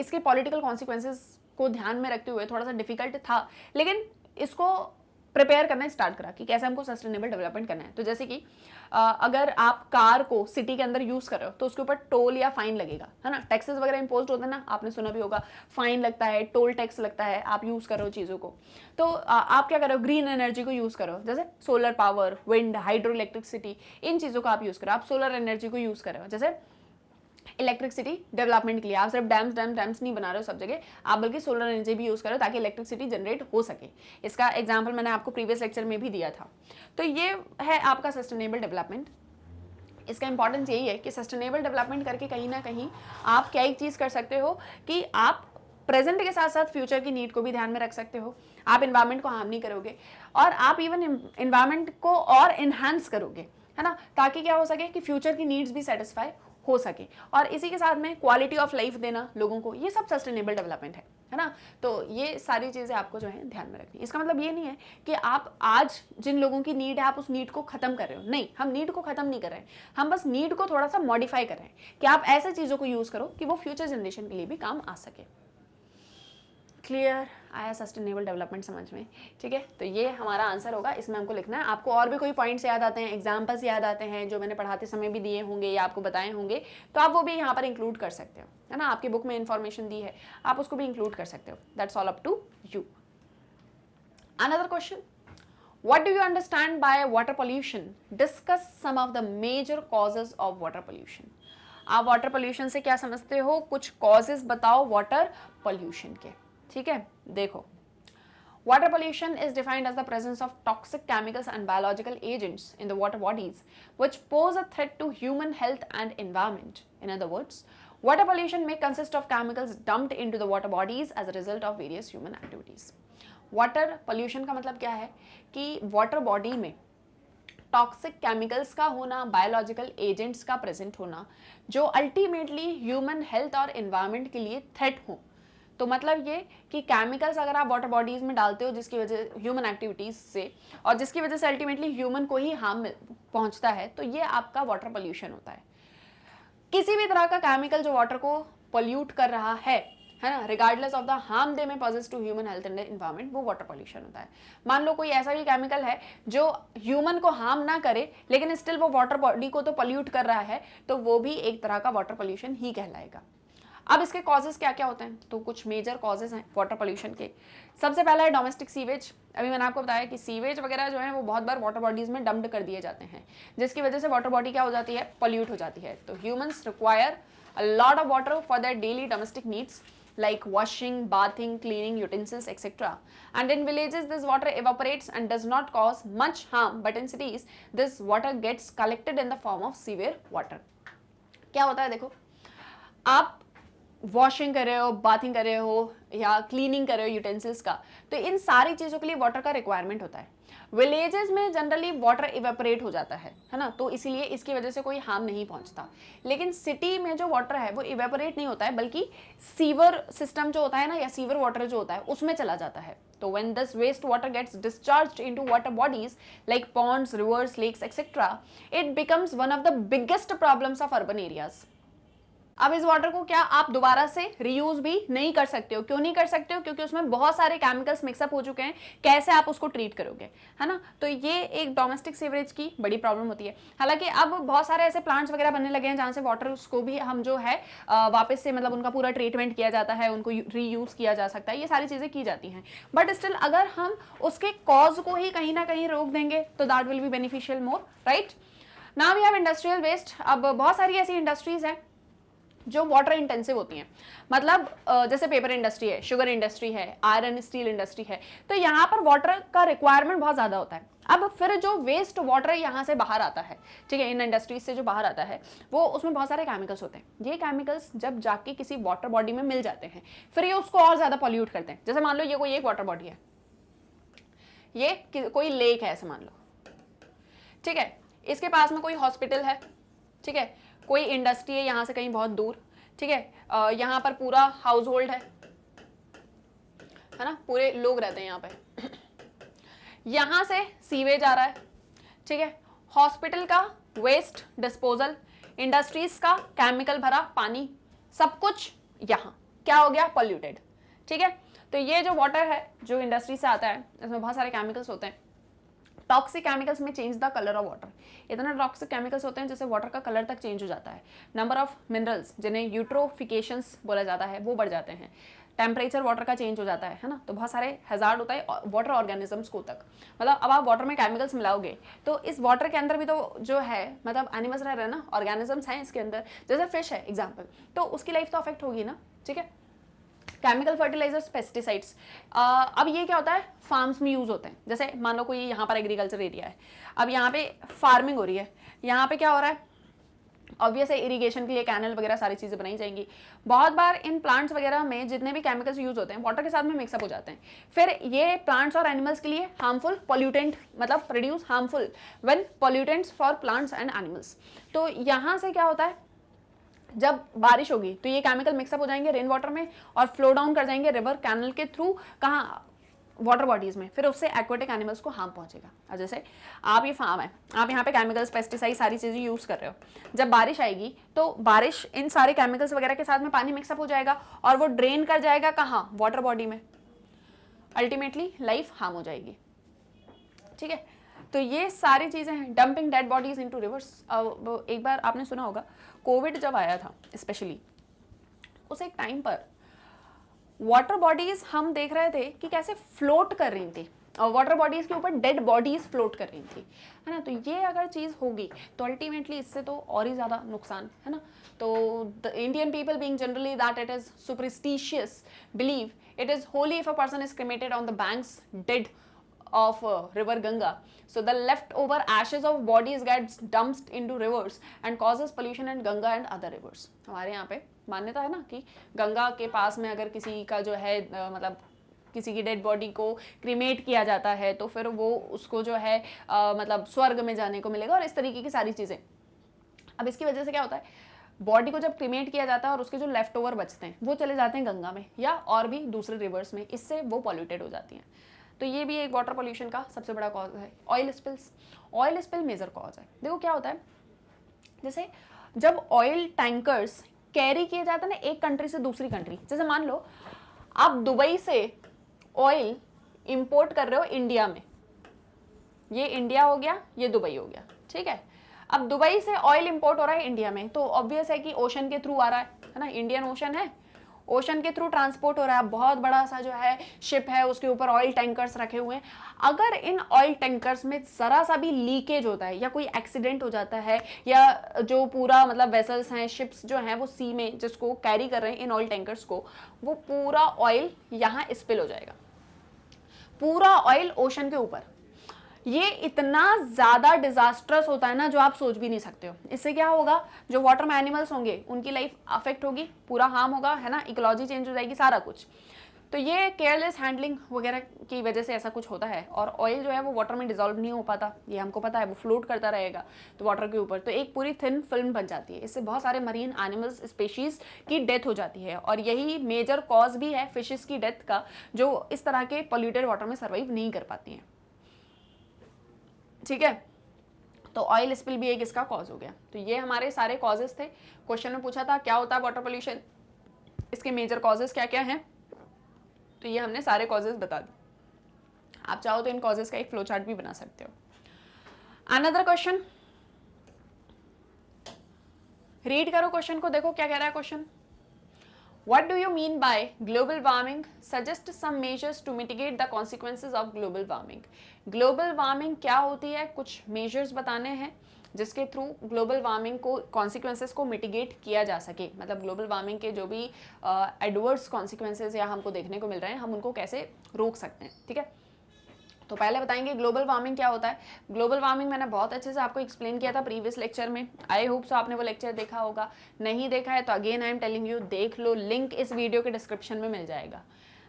[SPEAKER 1] इसके पॉलिटिकल कॉन्सिक्वेंसेस को ध्यान में रखते हुए थोड़ा सा डिफिकल्ट था, लेकिन इसको प्रिपेयर करना स्टार्ट करा कि कैसे हमको सस्टेनेबल डेवलपमेंट करना है. तो जैसे कि अगर आप कार को सिटी के अंदर यूज़ कर रहे हो तो उसके ऊपर टोल या फाइन लगेगा, है ना, टैक्सेस वगैरह इम्पोज होते हैं ना, आपने सुना भी होगा, फाइन लगता है, टोल टैक्स लगता है, आप यूज़ करो चीज़ों को. तो आप क्या करो, ग्रीन एनर्जी को यूज़ करो, जैसे solar power, wind, hydro electricity, इन चीज़ों को आप यूज़ करो. आप सोलर एनर्जी को यूज़ करो, जैसे इलेक्ट्रिसिटी डेवलपमेंट के लिए आप सिर्फ डैम्स नहीं बना रहे हो सब जगह, आप बल्कि सोलर एनर्जी भी यूज़ करो ताकि इलेक्ट्रिसिटी जनरेट हो सके. इसका एग्जांपल मैंने आपको प्रीवियस लेक्चर में भी दिया था. तो ये है आपका सस्टेनेबल डेवलपमेंट. इसका इंपॉर्टेंस यही है कि सस्टेनेबल डेवलपमेंट करके कहीं ना कहीं आप क्या एक चीज़ कर सकते हो कि आप प्रेजेंट के साथ साथ फ्यूचर की नीड को भी ध्यान में रख सकते हो. आप इन्वायरमेंट को हार्म नहीं करोगे और आप इवन इन्वायरमेंट को और इन्हांस करोगे, है ना, ताकि क्या हो सके कि फ्यूचर की नीड्स भी सेटिस्फाई हो सके. और इसी के साथ में क्वालिटी ऑफ लाइफ देना लोगों को, ये सब सस्टेनेबल डेवलपमेंट है ना. तो ये सारी चीज़ें आपको जो है ध्यान में रखनी. इसका मतलब ये नहीं है कि आप आज जिन लोगों की नीड है आप उस नीड को खत्म कर रहे हो. नहीं, हम नीड को खत्म नहीं कर रहे हैं, हम बस नीड को थोड़ा सा मॉडिफाई कर रहे हैं कि आप ऐसे चीज़ों को यूज़ करो कि वो फ्यूचर जनरेशन के लिए भी काम आ सके. क्लियर आया सस्टेनेबल डेवलपमेंट समझ में? ठीक है, तो ये हमारा आंसर होगा. इसमें हमको लिखना है. आपको और भी कोई पॉइंट्स याद आते हैं, एग्जांपल्स याद आते हैं जो मैंने पढ़ाते समय भी दिए होंगे या आपको बताए होंगे, तो आप वो भी यहाँ पर इंक्लूड कर सकते हो, है ना. आपकी बुक में इंफॉर्मेशन दी है, आप उसको भी इंक्लूड कर सकते हो. That's all up to you. Another question, what do you understand by water pollution? Discuss some of the major causes of water pollution. आप वाटर पोल्यूशन से क्या समझते हो, कुछ कॉजेज बताओ वाटर पोल्यूशन के. ठीक है, देखो, water pollution is defined as the presence of toxic chemicals and biological agents in the water bodies which pose a threat to human health and environment. In other words, water pollution may consist of chemicals dumped into the water bodies as a result of various human activities. Water pollution का मतलब क्या है कि वाटर बॉडी में टॉक्सिक केमिकल्स का होना, बायोलॉजिकल एजेंट्स का प्रेजेंट होना जो अल्टीमेटली ह्यूमन हेल्थ और एनवायरनमेंट के लिए थ्रेट हो. तो मतलब ये कि केमिकल्स अगर आप वाटर बॉडीज में डालते हो जिसकी वजह ह्यूमन एक्टिविटीज से और जिसकी वजह से अल्टीमेटली ह्यूमन को ही हार्म पहुंचता है, तो ये आपका वाटर पोल्यूशन होता है. किसी भी तरह का केमिकल जो वाटर को पोल्यूट कर रहा है ना, regardless of the harm they may poses to human health and environment, वो वाटर पोल्यूशन होता है. मान लो कोई ऐसा भी केमिकल है जो ह्यूमन को हार्म ना करे लेकिन स्टिल वो वाटर बॉडी को तो पोल्यूट कर रहा है, तो वो भी एक तरह का वाटर पोल्यूशन ही कहलाएगा. अब इसके कॉजेज क्या क्या होते हैं, तो कुछ मेजर कॉजेज हैं वाटर पोल्यूशन के. सबसे पहला है डोमेस्टिक सीवेज. अभी मैंने आपको बताया कि सीवेज वगैरह जो है वो बहुत बार वाटर बॉडीज में डंप्ड कर दिए जाते हैं जिसकी वजह से वाटर बॉडी क्या हो जाती है, पोल्यूट हो जाती है. तो humans require a lot of water for their daily domestic needs like washing, bathing, cleaning utensils, etc. And in villages, this water evaporates and does not cause much harm. But in cities, this water gets collected in the form of severe water. क्या होता है, देखो, आप वॉशिंग कर रहे हो, बाथिंग कर रहे हो या क्लीनिंग कर रहे हो यूटेंसिल्स का, तो इन सारी चीज़ों के लिए वाटर का रिक्वायरमेंट होता है. विलेजेस में जनरली वाटर इवेपोरेट हो जाता है ना, तो इसीलिए इसकी वजह से कोई हार्म नहीं पहुंचता. लेकिन सिटी में जो वाटर है वो इवेपोरेट नहीं होता है बल्कि सीवर सिस्टम जो होता है ना, या सीवर वाटर जो होता है उसमें चला जाता है. तो when this waste water gets discharged into water bodies like ponds, rivers, lakes, etc., it becomes one of the biggest problems of urban areas. अब इस वाटर को क्या आप दोबारा से रीयूज भी नहीं कर सकते हो। क्यों नहीं कर सकते हो? क्योंकि उसमें बहुत सारे केमिकल्स मिक्सअप हो चुके हैं। कैसे आप उसको ट्रीट करोगे, है ना। तो ये एक डोमेस्टिक सीवरेज की बड़ी प्रॉब्लम होती है। हालांकि अब बहुत सारे ऐसे प्लांट्स वगैरह बनने लगे हैं जहाँ से वाटर को भी हम जो है वापस से मतलब उनका पूरा ट्रीटमेंट किया जाता है, उनको रीयूज किया जा सकता है, ये सारी चीजें की जाती हैं। बट स्टिल अगर हम उसके कॉज को ही कहीं ना कहीं रोक देंगे तो that will be beneficial more, right. Now we have industrial waste. अब बहुत सारी ऐसी इंडस्ट्रीज हैं जो वाटर इंटेंसिव होती हैं, मतलब जैसे पेपर इंडस्ट्री है, शुगर इंडस्ट्री है, आयरन स्टील इंडस्ट्री है, तो यहाँ पर वाटर का रिक्वायरमेंट बहुत ज़्यादा होता है। अब फिर जो वेस्ट वाटर यहाँ से बाहर आता है, ठीक है, इन इंडस्ट्रीज से जो बाहर आता है वो उसमें बहुत सारे केमिकल्स होते हैं। ये केमिकल्स जब जाके किसी वाटर बॉडी में मिल जाते हैं फिर ये उसको और ज़्यादा पॉल्यूट करते हैं। जैसे मान लो ये कोई एक वाटर बॉडी है, ये कोई लेक है ऐसे मान लो, ठीक है, इसके पास में कोई हॉस्पिटल है, ठीक है, कोई इंडस्ट्री है यहाँ से कहीं बहुत दूर, ठीक है, यहाँ पर पूरा हाउस होल्ड है ना, पूरे लोग रहते हैं यहाँ पे। यहाँ से सीवेज आ रहा है, ठीक है, हॉस्पिटल का वेस्ट डिस्पोजल, इंडस्ट्रीज का केमिकल भरा पानी, सब कुछ यहाँ क्या हो गया, पॉल्यूटेड, ठीक है। तो ये जो वाटर है जो इंडस्ट्री से आता है इसमें बहुत सारे केमिकल्स होते हैं। टॉक्सिक केमिकल्स में change the colour of water, इतना टॉक्सिक केमिकल्स होते हैं जिससे वाटर का कलर तक चेंज हो जाता है। नंबर ऑफ मिनरल्स जिन्हें यूट्रोफिकेशंस बोला जाता है वो बढ़ जाते हैं। टेम्परेचर वाटर का चेंज हो जाता है ना, तो बहुत सारे हैजार्ड होता है वाटर ऑर्गेनिजम्स को तक। मतलब अब आप वाटर में केमिकल्स मिलाओगे तो इस वाटर के अंदर भी तो जो है मतलब एनिमल्स रह रहे हैं ना, ऑर्गेनिजम्स हैं इसके अंदर, जैसे फिश है एग्जाम्पल, तो उसकी लाइफ तो अफेक्ट होगी ना, ठीक है। केमिकल फर्टिलाइजर्स, पेस्टिसाइड्स, अब ये क्या होता है, फार्म्स में यूज होते हैं। जैसे मान लो कोई यहाँ पर एग्रीकल्चर एरिया है, अब यहाँ पे फार्मिंग हो रही है, यहाँ पे क्या हो रहा है, ऑब्वियस है इरिगेशन के लिए कैनल वगैरह सारी चीज़ें बनाई जाएंगी। बहुत बार इन प्लांट्स वगैरह में जितने भी केमिकल्स यूज होते हैं वाटर के साथ में मिक्सअप हो जाते हैं, फिर ये प्लांट्स और एनिमल्स के लिए हार्मफुल पॉल्यूटेंट मतलब produce harmful when pollutants for plants and animals. तो यहाँ से क्या होता है, जब बारिश होगी तो ये केमिकल मिक्सअप हो जाएंगे रेन वाटर में और फ्लो डाउन कर जाएंगे रिवर कैनल के थ्रू, कहाँ, वाटर बॉडीज में, फिर उससे एक्वेटिक एनिमल्स को हार्म पहुंचेगा। अब जैसे आप ये फार्म है, आप यहाँ पे केमिकल्स, पेस्टिसाइड सारी चीज़ें यूज़ कर रहे हो, जब बारिश आएगी तो बारिश इन सारे केमिकल्स वगैरह के साथ में पानी मिक्सअप हो जाएगा और वो ड्रेन कर जाएगा कहाँ, वाटर बॉडी में, अल्टीमेटली लाइफ हार्म हो जाएगी, ठीक है। तो ये सारी चीज़ें हैं। Dumping dead bodies into reverse, एक बार आपने सुना होगा कोविड जब आया था स्पेशली, उस एक टाइम पर वाटर बॉडीज हम देख रहे थे कि कैसे फ्लोट कर रही थी और वाटर बॉडीज के ऊपर डेड बॉडीज फ्लोट कर रही थी, है ना। तो ये अगर चीज़ होगी तो अल्टीमेटली इससे तो और ही ज़्यादा नुकसान है ना। तो the Indian people being generally that it is superstitious believe it is Holi if a person is cremated on the banks dead of river Ganga, so the leftover ashes of bodies gets dumped into rivers and causes pollution in Ganga and other rivers। हमारे यहाँ पे मान्यता है ना कि गंगा के पास में अगर किसी का जो है मतलब किसी की डेड बॉडी को क्रीमेट किया जाता है तो फिर वो उसको जो है मतलब स्वर्ग में जाने को मिलेगा और इस तरीके की सारी चीज़ें। अब इसकी वजह से क्या होता है, बॉडी को जब क्रीमेट किया जाता है और उसके जो लेफ्ट ओवर बचते हैं वो चले जाते हैं गंगा में या और भी दूसरे रिवर्स में, इससे वो पॉल्यूटेड हो जाती हैं। तो ये भी एक वाटर पोल्यूशन का सबसे बड़ा कॉज है। Oil spills, oil spill major cause है। देखो क्या होता है, जैसे जब ऑयल टैंकर्स कैरी किए जाते हैं ना एक कंट्री से दूसरी कंट्री, जैसे मान लो आप दुबई से ऑयल इंपोर्ट कर रहे हो इंडिया में, ये इंडिया हो गया, ये दुबई हो गया, ठीक है। अब दुबई से ऑयल इंपोर्ट हो रहा है इंडिया में तो ऑब्वियस है कि ओशन के थ्रू आ रहा है ना, इंडियन ओशन है, ओशन के थ्रू ट्रांसपोर्ट हो रहा है। बहुत बड़ा सा जो है शिप है उसके ऊपर ऑयल टैंकर्स रखे हुए हैं। अगर इन ऑयल टैंकर्स में ज़रा सा भी लीकेज होता है या कोई एक्सीडेंट हो जाता है या जो पूरा मतलब वेसल्स हैं, शिप्स जो हैं वो सी में जिसको कैरी कर रहे हैं इन ऑयल टैंकर्स को, वो पूरा ऑयल यहाँ स्पिल हो जाएगा, पूरा ऑयल ओशन के ऊपर। ये इतना ज़्यादा डिजास्ट्रस होता है ना जो आप सोच भी नहीं सकते हो। इससे क्या होगा, जो वाटर में एनिमल्स होंगे उनकी लाइफ अफेक्ट होगी, पूरा हार्म होगा, है ना, इकोलॉजी चेंज हो जाएगी, सारा कुछ। तो ये केयरलेस हैंडलिंग वगैरह की वजह से ऐसा कुछ होता है। और ऑयल जो है वो वाटर में डिजॉल्व नहीं हो पाता, ये हमको पता है, वो फ्लोट करता रहेगा तो वाटर के ऊपर, तो एक पूरी थिन फिल्म बन जाती है। इससे बहुत सारे मरीन एनिमल्स स्पेशीज की डेथ हो जाती है और यही मेजर कॉज भी है फिशेस की डेथ का, जो इस तरह के पोल्यूटेड वाटर में सर्वाइव नहीं कर पाती हैं, ठीक है। तो ऑयल स्पिल भी एक इसका कॉज हो गया। तो ये हमारे सारे कॉजेज थे। क्वेश्चन में पूछा था क्या होता है वाटर पोल्यूशन, इसके मेजर कॉजेज क्या क्या हैं, तो ये हमने सारे कॉजेज बता दिए। आप चाहो तो इन कॉजेज का एक फ्लो चार्ट भी बना सकते हो। अनदर क्वेश्चन, रीड करो क्वेश्चन को, देखो क्या कह रहा है question. What do you mean by global warming? Suggest some measures to mitigate the consequences of global warming. Global warming क्या होती है, कुछ measures बताने हैं जिसके थ्रू ग्लोबल वार्मिंग को कॉन्सिक्वेंसेस को मिटिगेट किया जा सके। मतलब ग्लोबल वार्मिंग के जो भी एडवर्स कॉन्सिक्वेंसेस या हमको देखने को मिल रहे हैं, हम उनको कैसे रोक सकते हैं। ठीक है, तो पहले बताएंगे ग्लोबल वार्मिंग क्या होता है। ग्लोबल वार्मिंग मैंने बहुत अच्छे से आपको एक्सप्लेन किया था प्रीवियस लेक्चर में। आई होप सो आपने वो लेक्चर देखा होगा। नहीं देखा है तो again I am telling you, देख लो, लिंक इस वीडियो के डिस्क्रिप्शन में मिल जाएगा,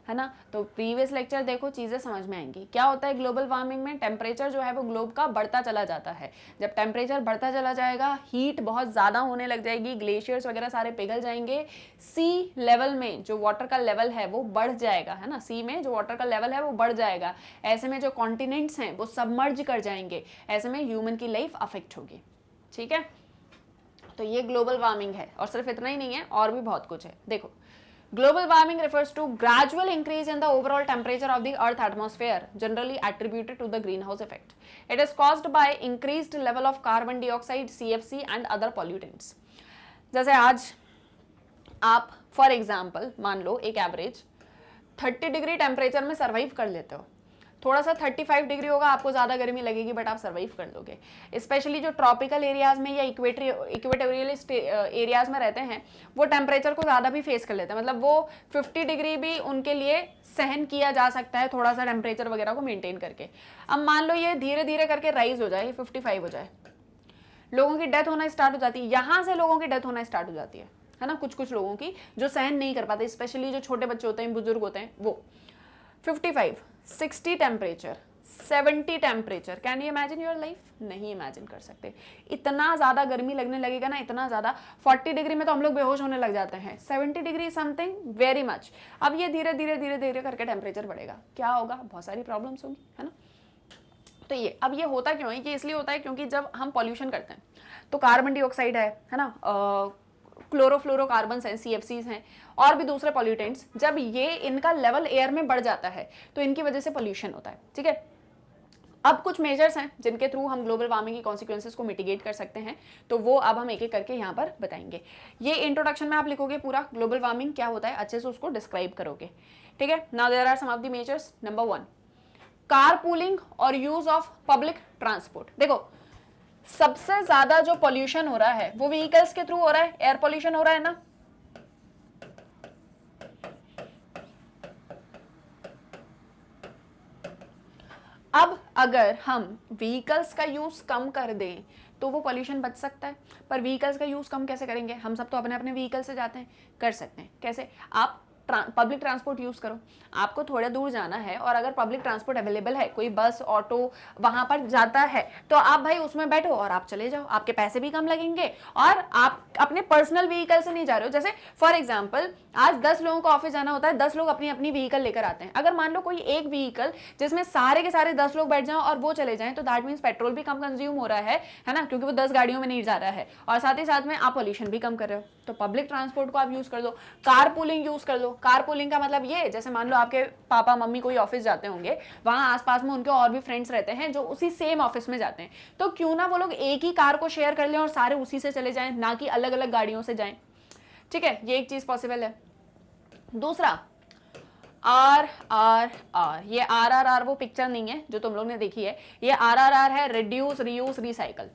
[SPEAKER 1] है ना। तो प्रीवियस लेक्चर देखो, चीज़ें समझ में आएंगी। क्या होता है ग्लोबल वार्मिंग में, टेम्परेचर जो है वो ग्लोब का बढ़ता चला जाता है। जब टेम्परेचर बढ़ता चला जाएगा, हीट बहुत ज़्यादा होने लग जाएगी, ग्लेशियर्स वगैरह सारे पिघल जाएंगे, सी लेवल में जो वाटर का लेवल है वो बढ़ जाएगा, है ना। सी में जो वाटर का लेवल है वो बढ़ जाएगा। ऐसे में जो कॉन्टिनेंट्स हैं वो सबमर्ज कर जाएंगे। ऐसे में ह्यूमन की लाइफ अफेक्ट होगी। ठीक है, तो ये ग्लोबल वार्मिंग है। और सिर्फ इतना ही नहीं है, और भी बहुत कुछ है। देखो, global warming refers to gradual increase in the overall temperature of the earth atmosphere, generally attributed to the greenhouse effect. It is caused by increased level of carbon dioxide, CFC and other pollutants. जैसे आज आप फॉर एग्जाम्पल मान लो एक एवरेज 30 डिग्री टेम्परेचर में सर्वाइव कर लेते हो। थोड़ा सा 35 डिग्री होगा, आपको ज़्यादा गर्मी लगेगी, बट आप सर्वाइव कर लोगे। स्पेशली जो ट्रॉपिकल एरियाज़ में या इक्वेटोरियल एरियाज़ में रहते हैं, वो टेम्परेचर को ज़्यादा भी फेस कर लेते हैं। मतलब वो 50 डिग्री भी उनके लिए सहन किया जा सकता है, थोड़ा सा टेम्परेचर वगैरह को मेंटेन करके। अब मान लो ये धीरे धीरे करके राइज हो जाए, 55 हो जाए, लोगों की डेथ होना स्टार्ट हो जाती है। यहाँ से लोगों की डेथ होना स्टार्ट हो जाती है ना। कुछ कुछ लोगों की जो सहन नहीं कर पाते, स्पेशली जो छोटे बच्चे होते हैं, बुजुर्ग होते हैं, वो 55, 60 temperature, 70 temperature, can you imagine your life? नहीं इमेजिन कर सकते। इतना ज़्यादा गर्मी लगने लगेगा ना, इतना ज़्यादा। 40 डिग्री में तो हम लोग बेहोश होने लग जाते हैं, 70 डिग्री समथिंग वेरी मच। अब ये धीरे धीरे धीरे धीरे करके टेम्परेचर बढ़ेगा, क्या होगा? बहुत सारी प्रॉब्लम्स होंगी, है ना। तो ये अब ये होता क्यों है? ये इसलिए होता है क्योंकि जब हम पॉल्यूशन करते हैं तो कार्बन डाइऑक्साइड है ना, क्लोरोफ्लोरोकार्बन्स हैं, CFCs हैं, और भी दूसरे पॉल्यूटेंट्स, जब ये इनका लेवल एयर में बढ़ जाता है तो इनकी वजह से पॉल्यूशन होता है। ठीक है, अब कुछ मेजर्स हैं जिनके थ्रू हम ग्लोबल वार्मिंग की कॉन्सिक्वेंसेस को मिटिगेट कर सकते हैं, तो वो अब हम एक एक करके यहाँ पर बताएंगे। ये इंट्रोडक्शन में आप लिखोगे पूरा ग्लोबल वार्मिंग क्या होता है, अच्छे से उसको डिस्क्राइब करोगे। ठीक है, now there are some of the measures. Number 1, car pooling और यूज ऑफ पब्लिक ट्रांसपोर्ट। देखो, सबसे ज्यादा जो पॉल्यूशन हो रहा है वो व्हीकल्स के थ्रू हो रहा है, एयर पॉल्यूशन हो रहा है ना। अब अगर हम व्हीकल्स का यूज कम कर दें तो वो पॉल्यूशन बच सकता है। पर व्हीकल्स का यूज कम कैसे करेंगे? हम सब तो अपने अपने व्हीकल से जाते हैं। कर सकते हैं कैसे? आप पब्लिक ट्रांसपोर्ट यूज़ करो। आपको थोड़ा दूर जाना है और अगर पब्लिक ट्रांसपोर्ट अवेलेबल है, कोई बस ऑटो वहाँ पर जाता है, तो आप भाई उसमें बैठो और आप चले जाओ। आपके पैसे भी कम लगेंगे और आप अपने पर्सनल व्हीकल से नहीं जा रहे हो। जैसे फॉर एग्जाम्पल आज 10 लोगों को ऑफिस जाना होता है, 10 लोग अपनी अपनी व्हीकल लेकर आते हैं। अगर मान लो कोई एक व्हीकल जिसमें सारे के सारे 10 लोग बैठ जाएं और वो चले जाएं, तो दैट मीन्स पेट्रोल भी कम कंज्यूम हो रहा है ना, क्योंकि वो 10 गाड़ियों में नहीं जा रहा है, और साथ ही साथ में आप पॉल्यूशन भी कम कर रहे हो। तो पब्लिक ट्रांसपोर्ट को आप यूज कर दो, कार पूलिंग यूज कर दो। कार पूलिंग का मतलब ये, जैसे मान लो आपके पापा मम्मी कोई ऑफिस जाते होंगे, वहां आसपास में उनके और भी फ्रेंड्स रहते हैं जो उसी सेम ऑफिस में जाते हैं, तो क्यों ना वो लोग एक ही कार को शेयर कर लें और सारे उसी से चले जाएं, ना कि अलग अलग गाड़ियों से जाएं। ठीक है, ये एक चीज पॉसिबल है। दूसरा, आर आर आर, ये आर आर आर वो पिक्चर नहीं है जो तुम लोग ने देखी है, ये आर आर आर है रिड्यूस, रीयूज, रिसाइकल।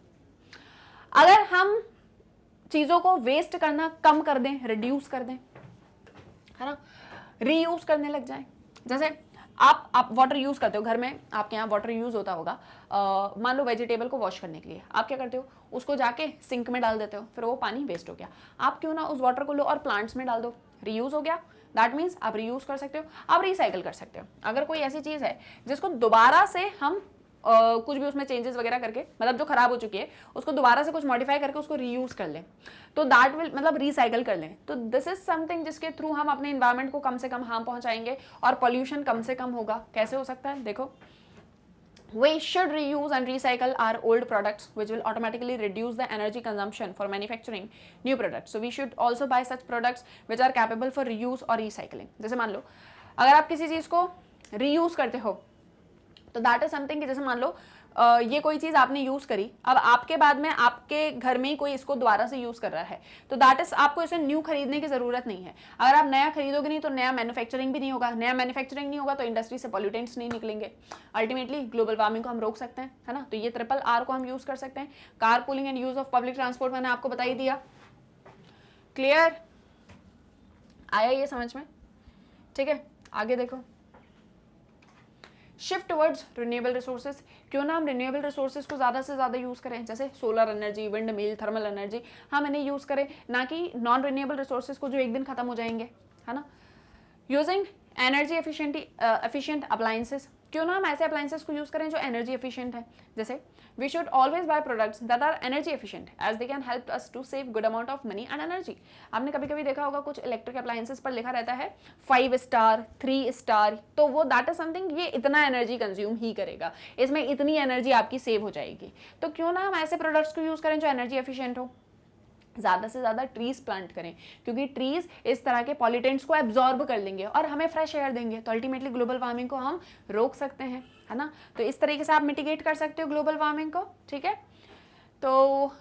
[SPEAKER 1] अगर हम चीजों को वेस्ट करना कम कर दें, रिड्यूस कर दें, है ना, रीयूज करने लग जाएं। जैसे आप वाटर यूज करते हो घर में, आपके यहाँ वाटर यूज होता होगा, मान लो वेजिटेबल को वॉश करने के लिए, आप क्या करते हो? उसको जाके सिंक में डाल देते हो, फिर वो पानी वेस्ट हो गया। आप क्यों ना उस वाटर को लो और प्लांट्स में डाल दो, रीयूज हो गया। दैट मीन्स आप रीयूज कर सकते हो, आप रिसाइकल कर सकते हो। अगर कोई ऐसी चीज है जिसको दोबारा से हम कुछ भी उसमें चेंजेस वगैरह करके, मतलब जो खराब हो चुकी है उसको दोबारा से कुछ मॉडिफाई करके उसको रीयूज कर लें, तो दैट विल, मतलब रिसाइकल कर लें, तो दिस इज समथिंग जिसके थ्रू हम अपने इन्वायरमेंट को कम से कम हार्म पहुंचाएंगे और पॉल्यूशन कम से कम होगा। कैसे हो सकता है? देखो, we should reuse and recycle our old products, which will automatically reduce the energy consumption for manufacturing new products. So we should also buy such products which are capable for reuse or recycling. जैसे मान लो अगर आप किसी चीज़ को reuse करते हो तो दैट इज समथिंग कि जैसे मान लो ये कोई चीज़ आपने यूज़ करी, अब आपके बाद में आपके घर में ही कोई इसको दोबारा से यूज़ कर रहा है, तो दैट इज आपको इसे न्यू खरीदने की ज़रूरत नहीं है. अगर आप नया खरीदोगे नहीं तो नया मैन्युफैक्चरिंग भी नहीं होगा, नया मैन्युफैक्चरिंग नहीं होगा तो इंडस्ट्री से पॉल्यूटेंट्स नहीं निकलेंगे. अल्टीमेटली ग्लोबल वार्मिंग को हम रोक सकते हैं, है ना. तो ये RRR को हम यूज़ कर सकते हैं. Car pooling and use of public transport मैंने आपको बता ही दिया. क्लियर? आया ये समझ में? ठीक है, आगे देखो. Shift towards renewable resources. क्यों ना हम रिन्यूएबल रिसोर्सेज को ज़्यादा से ज़्यादा यूज़ करें, जैसे solar energy, wind mill, thermal energy, हम इन्हें यूज़ करें, ना कि नॉन रिन्यूएबल रिसोर्सेज को जो एक दिन खत्म हो जाएंगे, है ना. Using energy efficient appliances. क्यों ना हम ऐसे अप्लायंसेस को यूज़ करें जो एनर्जी एफिशिएंट है. जैसे we should always buy products that are energy efficient as they can help us to save good amount of money and energy. आपने कभी कभी देखा होगा कुछ इलेक्ट्रिक अप्लायंसेस पर लिखा रहता है 5 स्टार 3 स्टार, तो वो दैट इज समथिंग ये इतना एनर्जी कंज्यूम ही करेगा, इसमें इतनी एनर्जी आपकी सेव हो जाएगी. तो क्यों ना हम ऐसे प्रोडक्ट्स को यूज़ करें जो एनर्जी एफिशिएंट हो. ज़्यादा से ज़्यादा ट्रीज प्लांट करें, क्योंकि ट्रीज इस तरह के पॉल्यूटेंट्स को एब्जॉर्ब कर लेंगे और हमें फ्रेश एयर देंगे, तो अल्टीमेटली ग्लोबल वार्मिंग को हम रोक सकते हैं, है ना. तो इस तरीके से आप मिटिगेट कर सकते हो ग्लोबल वार्मिंग को. ठीक है, तो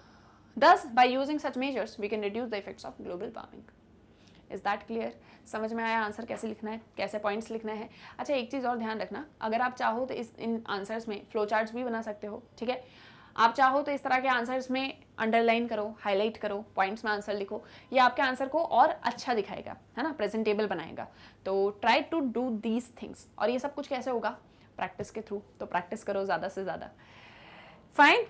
[SPEAKER 1] this by using such measures we can reduce the effects of global warming. Is that clear? समझ में आया आंसर कैसे लिखना है, कैसे पॉइंट्स लिखना है. अच्छा, एक चीज़ और ध्यान रखना, अगर आप चाहो तो इन आंसर्स में फ्लो चार्ट्स भी बना सकते हो. ठीक है, आप चाहो तो इस तरह के आंसर्स में अंडरलाइन करो, हाईलाइट करो, पॉइंट्स में आंसर लिखो, ये आपके आंसर को और अच्छा दिखाएगा, है ना, प्रेजेंटेबल बनाएगा. तो try to do these things. और ये सब कुछ कैसे होगा? प्रैक्टिस के थ्रू. तो प्रैक्टिस करो ज़्यादा से ज़्यादा. Fine,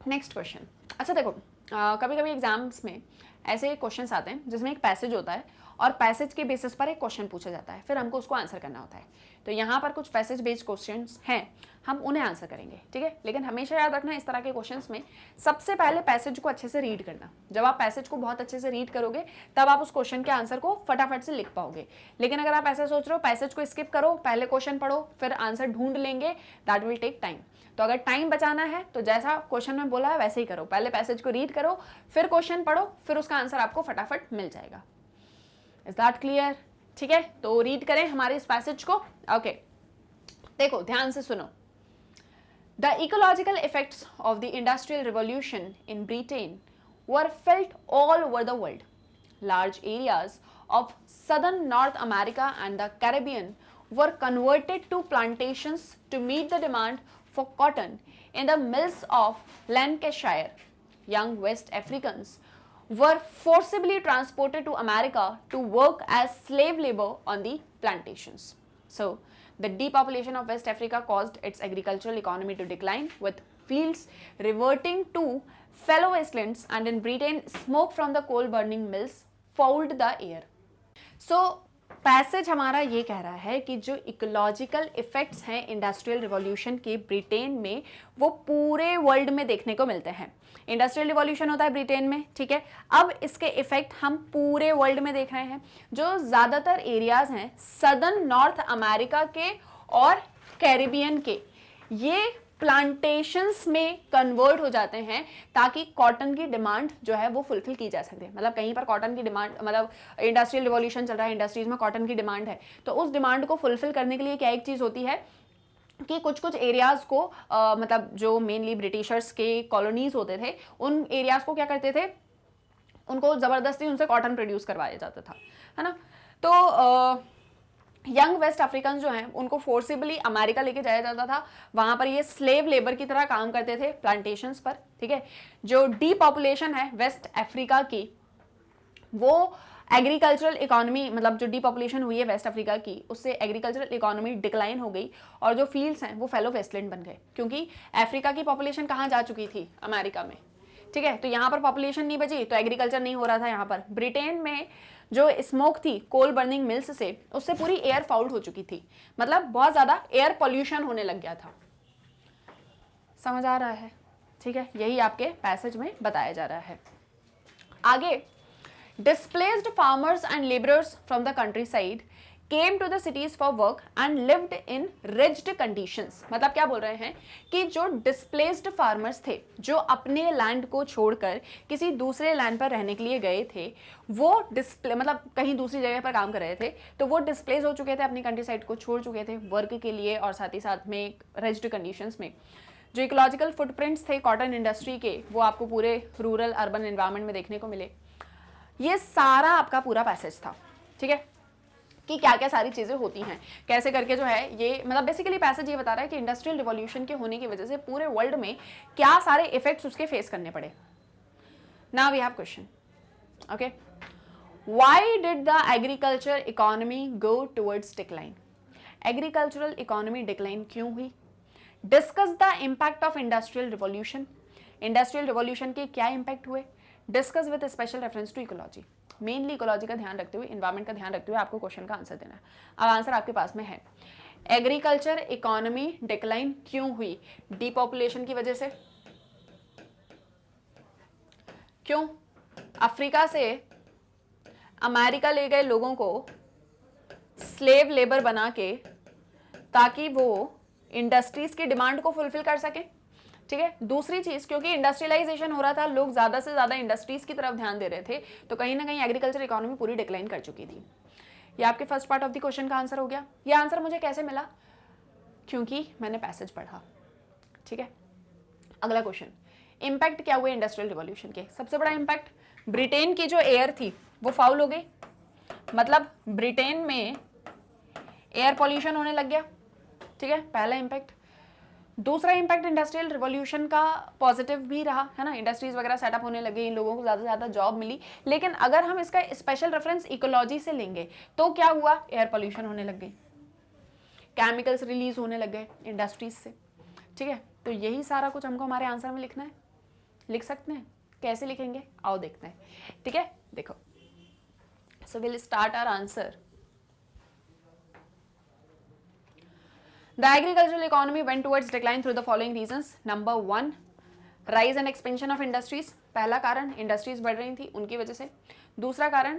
[SPEAKER 1] next question. अच्छा देखो, कभी कभी एग्जाम्स में ऐसे क्वेश्चंस आते हैं जिसमें एक पैसेज होता है और पैसेज के बेसिस पर एक क्वेश्चन पूछा जाता है, फिर हमको उसको आंसर करना होता है. तो यहाँ पर कुछ पैसेज बेस्ड क्वेश्चंस हैं, हम उन्हें आंसर करेंगे. ठीक है, लेकिन हमेशा याद रखना इस तरह के क्वेश्चंस में सबसे पहले पैसेज को अच्छे से रीड करना. जब आप पैसेज को बहुत अच्छे से रीड करोगे तब आप उस क्वेश्चन के आंसर को फटाफट से लिख पाओगे. लेकिन अगर आप ऐसा सोच रहे हो पैसेज को स्किप करो, पहले क्वेश्चन पढ़ो फिर आंसर ढूंढ लेंगे, दैट विल टेक टाइम. तो अगर टाइम बचाना है तो जैसा क्वेश्चन में बोला है वैसे ही करो, पहले पैसेज को रीड करो, फिर क्वेश्चन पढ़ो, फिर उसका आंसर आपको फटाफट मिल जाएगा. Is that clear? ठीक है, तो रीड करें हमारे इस पैसेज को. ओके, देखो ध्यान से सुनो. The ecological effects of the Industrial Revolution in Britain were felt all over the world. Large areas of southern North America and the Caribbean were converted to plantations to meet the demand for cotton in the mills of Lancashire. Young West Africans were forcibly transported to America to work as slave labor on the plantations. So, the depopulation of West Africa caused its agricultural economy to decline, with fields reverting to fallow wastelands, and in Britain, smoke from the coal burning mills fouled the air. So, passage हमारा ये कह रहा है कि जो इकोलॉजिकल इफेक्ट्स हैं इंडस्ट्रियल रिवॉल्यूशन के ब्रिटेन में, वो पूरे वर्ल्ड में देखने को मिलते हैं. इंडस्ट्रियल रिवॉल्यूशन होता है ब्रिटेन में, ठीक है. अब इसके इफेक्ट हम पूरे वर्ल्ड में देख रहे हैं. जो ज़्यादातर एरियाज हैं सदर्न नॉर्थ अमेरिका के और कैरिबियन के, ये प्लांटेशंस में कन्वर्ट हो जाते हैं ताकि कॉटन की डिमांड जो है वो फुलफिल की जा सकती है. मतलब कहीं पर कॉटन की डिमांड, मतलब इंडस्ट्रियल रिवॉल्यूशन चल रहा है, इंडस्ट्रीज में कॉटन की डिमांड है, तो उस डिमांड को फुलफिल करने के लिए क्या एक चीज़ होती है कि कुछ कुछ एरियाज़ को मतलब जो मेनली ब्रिटिशर्स के कॉलोनीज होते थे, उन एरियाज़ को क्या करते थे, उनको ज़बरदस्ती उनसे कॉटन प्रोड्यूस करवाया जाता था, है ना. तो यंग वेस्ट अफ्रीकन जो हैं उनको फोर्सिबली अमेरिका लेके जाया जाता था. वहाँ पर ये स्लेव लेबर की तरह काम करते थे प्लांटेशंस पर. ठीक है, जो डीपॉपुलेशन है वेस्ट अफ्रीका की, वो एग्रीकल्चरल इकोनॉमी, मतलब जो डीपॉपुलेशन हुई है वेस्ट अफ्रीका की, उससे एग्रीकल्चरल इकोनॉमी डिक्लाइन हो गई और जो फील्ड्स हैं वो फेलो वेस्टलैंड बन गए, क्योंकि अफ्रीका की पॉपुलेशन कहाँ जा चुकी थी, अमेरिका में. ठीक है, तो यहाँ पर पॉपुलेशन नहीं बची तो एग्रीकल्चर नहीं हो रहा था यहाँ पर. ब्रिटेन में जो स्मोक थी कोल बर्निंग मिल्स से, उससे पूरी एयर फाउल्ड हो चुकी थी, मतलब बहुत ज़्यादा एयर पॉल्यूशन होने लग गया था. समझ आ रहा है? ठीक है, यही आपके पैसेज में बताया जा रहा है. आगे, displaced farmers and laborers from the countryside came to the cities for work and lived in rigid conditions. मतलब क्या बोल रहे हैं कि जो डिस्प्लेस्ड फार्मर्स थे, जो अपने लैंड को छोड़कर किसी दूसरे लैंड पर रहने के लिए गए थे, वो मतलब कहीं दूसरी जगह पर काम कर रहे थे, तो वो डिस्प्लेस हो चुके थे, अपनी कंट्री साइड को छोड़ चुके थे वर्क के लिए और साथ ही साथ में रिज्ड कंडीशंस में। जो इकोलॉजिकल फुटप्रिंट्स थे कॉटन इंडस्ट्री के, वो आपको पूरे रूरल अर्बन एनवायरनमेंट में देखने को मिले। ये सारा आपका पूरा पैसेज था, ठीक है, कि क्या क्या सारी चीज़ें होती हैं, कैसे करके जो है ये, मतलब बेसिकली पैसेज ये बता रहा है कि इंडस्ट्रियल रिवॉल्यूशन के होने की वजह से पूरे वर्ल्ड में क्या सारे इफेक्ट्स उसके फेस करने पड़े। Now we have question, okay, why did the agriculture economy go towards decline? Agricultural economy decline क्यों हुई? Discuss the impact of industrial revolution, industrial revolution के क्या इंपैक्ट हुए? Discuss with special reference to ecology, mainly ecology का ध्यान रखते हुए, इन्वायरमेंट का ध्यान रखते हुए आपको क्वेश्चन का आंसर देना है। अब आंसर आपके पास में है, एग्रीकल्चर इकोनॉमी डिक्लाइन क्यों हुई? डिपॉपुलेशन की वजह से। क्यों? अफ्रीका से अमेरिका ले गए लोगों को स्लेव लेबर बना के, ताकि वो इंडस्ट्रीज की डिमांड को फुलफिल कर सके, ठीक है। दूसरी चीज, क्योंकि इंडस्ट्रियलाइजेशन हो रहा था, लोग ज्यादा से ज्यादा इंडस्ट्रीज की तरफ ध्यान दे रहे थे, तो कहीं ना कहीं एग्रीकल्चर इकोनॉमी पूरी डिक्लाइन कर चुकी थी। ये आपके first part of the question का आंसर हो गया। ये आंसर मुझे कैसे मिला? क्योंकि मैंने पैसेज पढ़ा, ठीक है। अगला क्वेश्चन, इंपैक्ट क्या हुए इंडस्ट्रियल रिवॉल्यूशन के? सबसे बड़ा इंपैक्ट, ब्रिटेन की जो एयर थी वो फाउल हो गई, मतलब ब्रिटेन में एयर पॉल्यूशन होने लग गया, ठीक है, पहला इंपैक्ट। दूसरा इंपैक्ट इंडस्ट्रियल रिवॉल्यूशन का पॉजिटिव भी रहा, है ना, इंडस्ट्रीज वगैरह सेटअप होने लगे, इन लोगों को ज़्यादा से ज़्यादा जॉब मिली। लेकिन अगर हम इसका स्पेशल रेफरेंस इकोलॉजी से लेंगे तो क्या हुआ? एयर पॉल्यूशन होने लग गई, केमिकल्स रिलीज होने लग गए इंडस्ट्रीज से, ठीक है। तो यही सारा कुछ हमको हमारे आंसर में लिखना है। लिख सकते हैं, कैसे लिखेंगे आओ देखते हैं, ठीक है। देखो, so will start our answer. The agricultural economy went towards decline through the following reasons. Number 1, rise and expansion of industries. पहला कारण, इंडस्ट्रीज बढ़ रही थी उनकी वजह से। दूसरा कारण,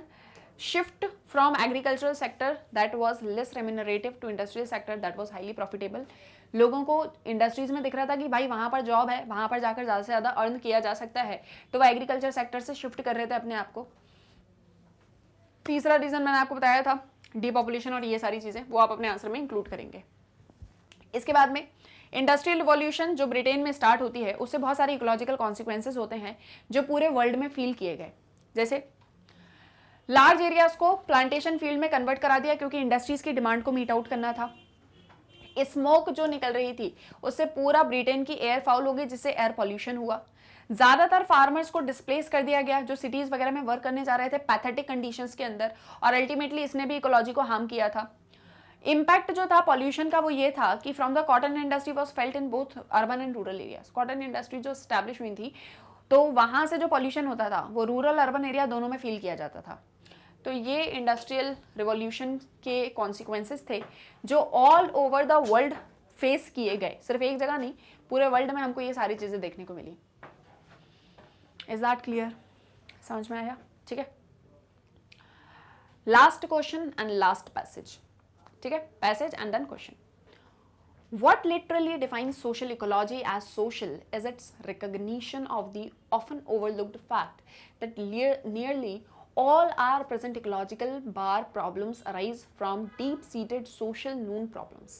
[SPEAKER 1] shift from agricultural sector that was less remunerative to industrial sector that was highly profitable. लोगों को इंडस्ट्रीज में दिख रहा था कि भाई वहाँ पर जॉब है, वहाँ पर जाकर ज़्यादा से ज़्यादा अर्न किया जा सकता है, तो वो एग्रीकल्चर सेक्टर से शिफ्ट कर रहे थे अपने आप को। तीसरा रीज़न मैंने आपको बताया था, डीपॉपुलेशन, और ये सारी चीज़ें वो आप अपने आंसर में इंक्लूड करेंगे। इसके बाद में इंडस्ट्रियल रिवॉल्यूशन जो ब्रिटेन में स्टार्ट होती है, उससे बहुत सारे इकोलॉजिकल कॉन्सिक्वेंसेज होते हैं जो पूरे वर्ल्ड में फील किए गए। जैसे लार्ज एरियाज को प्लांटेशन फील्ड में कन्वर्ट करा दिया, क्योंकि इंडस्ट्रीज की डिमांड को मीट आउट करना था। स्मोक जो निकल रही थी उससे पूरा ब्रिटेन की एयर फाउल हो गई, जिससे एयर पॉल्यूशन हुआ। ज्यादातर फार्मर्स को डिस्प्लेस कर दिया गया, जो सिटीज वगैरह में वर्क करने जा रहे थे पैथेटिक कंडीशंस के अंदर, और अल्टीमेटली इसने भी इकोलॉजी को हार्म किया था। इम्पैक्ट जो था पॉल्यूशन का वो ये था कि from the cotton industry was felt in both urban and rural areas. Cotton industry जो स्टैब्लिश हुई थी, तो वहाँ से जो पॉल्यूशन होता था वो रूरल अर्बन एरिया दोनों में फील किया जाता था। तो ये इंडस्ट्रियल रिवॉल्यूशन के कॉन्सिक्वेंसेस थे जो all over the world face किए गए, सिर्फ एक जगह नहीं, पूरे वर्ल्ड में हमको ये सारी चीज़ें देखने को मिली। Is that clear? समझ में आया? ठीक है। Last question and last passage, ठीक है, passage and then question. What literally defines social ecology as social is its recognition of the often overlooked fact that nearly all our present ecological bar problems arise from deep-seated social known problems.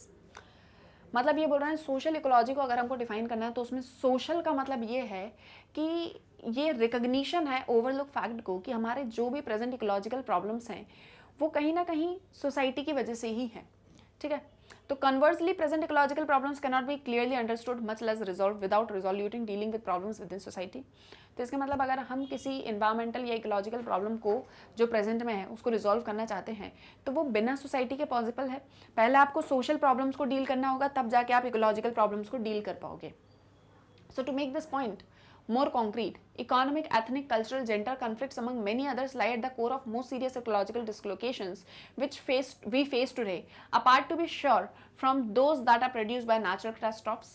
[SPEAKER 1] मतलब ये बोल रहे हैं सोशल इकोलॉजी को अगर हमको डिफाइन करना है तो उसमें सोशल का मतलब ये है कि ये रिकग्निशन है ओवरलुक फैक्ट को कि हमारे जो भी प्रेजेंट इकोलॉजिकल प्रॉब्लम्स हैं वो कहीं ना कहीं सोसाइटी की वजह से ही हैं, ठीक है। तो conversely present ecological problems can not be clearly understood much less resolve without resoluting dealing with problems within society. तो इसका मतलब अगर हम किसी इन्वायरमेंटल या इकोलॉजिकल प्रॉब्लम को जो प्रेजेंट में है उसको रिजॉल्व करना चाहते हैं तो वो बिना सोसाइटी के पॉसिबल है। पहले आपको सोशल प्रॉब्लम्स को डील करना होगा, तब जाके आप इकोलॉजिकल प्रॉब्लम्स को डील कर पाओगे। So to make this point more concrete, economic, ethnic, cultural, gender conflicts among many others lie at the core of most serious ecological dislocations which we face today, apart to be sure from those that are produced by natural catastrophes.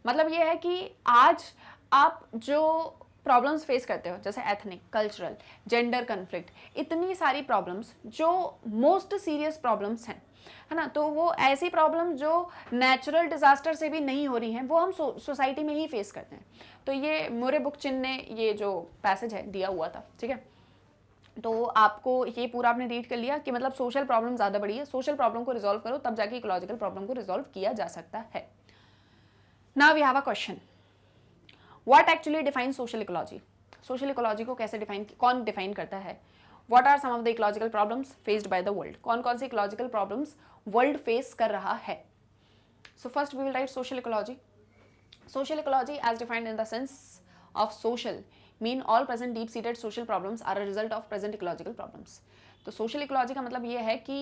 [SPEAKER 1] मतलब ये है कि आज आप जो प्रॉब्लम्स फेस करते हो, जैसे एथनिक, कल्चरल, जेंडर कन्फ्लिक्ट, इतनी सारी प्रॉब्लम्स जो मोस्ट सीरियस प्रॉब्लम्स हैं, है ना, तो वो ऐसी प्रॉब्लम जो नेचुरल डिजास्टर से भी नहीं हो रही हैं, वो हम सोसाइटी में ही फेस करते हैं। तो ये मोरे बुकचिन ने ये जो पैसेज है दिया हुआ था, ठीक है, तो आपको ये पूरा आपने रीड कर लिया कि मतलब सोशल प्रॉब्लम ज़्यादा बड़ी है, सोशल प्रॉब्लम को रिजॉल्व करो तब जाके इकोलॉजिकल प्रॉब्लम को रिजॉल्व किया जा सकता है। Now we have a question, what actually define social ecology? Social ecology को कैसे कौन डिफाइन करता है? What are some of the ecological problems faced by the world? कौन कौन सी इकोलॉजिकल प्रॉब्लम्स वर्ल्ड फेस कर रहा है? So first we will write social ecology. Social ecology, as defined in the sense of social, mean all present deep-seated social problems are a result of present ecological problems. तो social ecology का मतलब ये है कि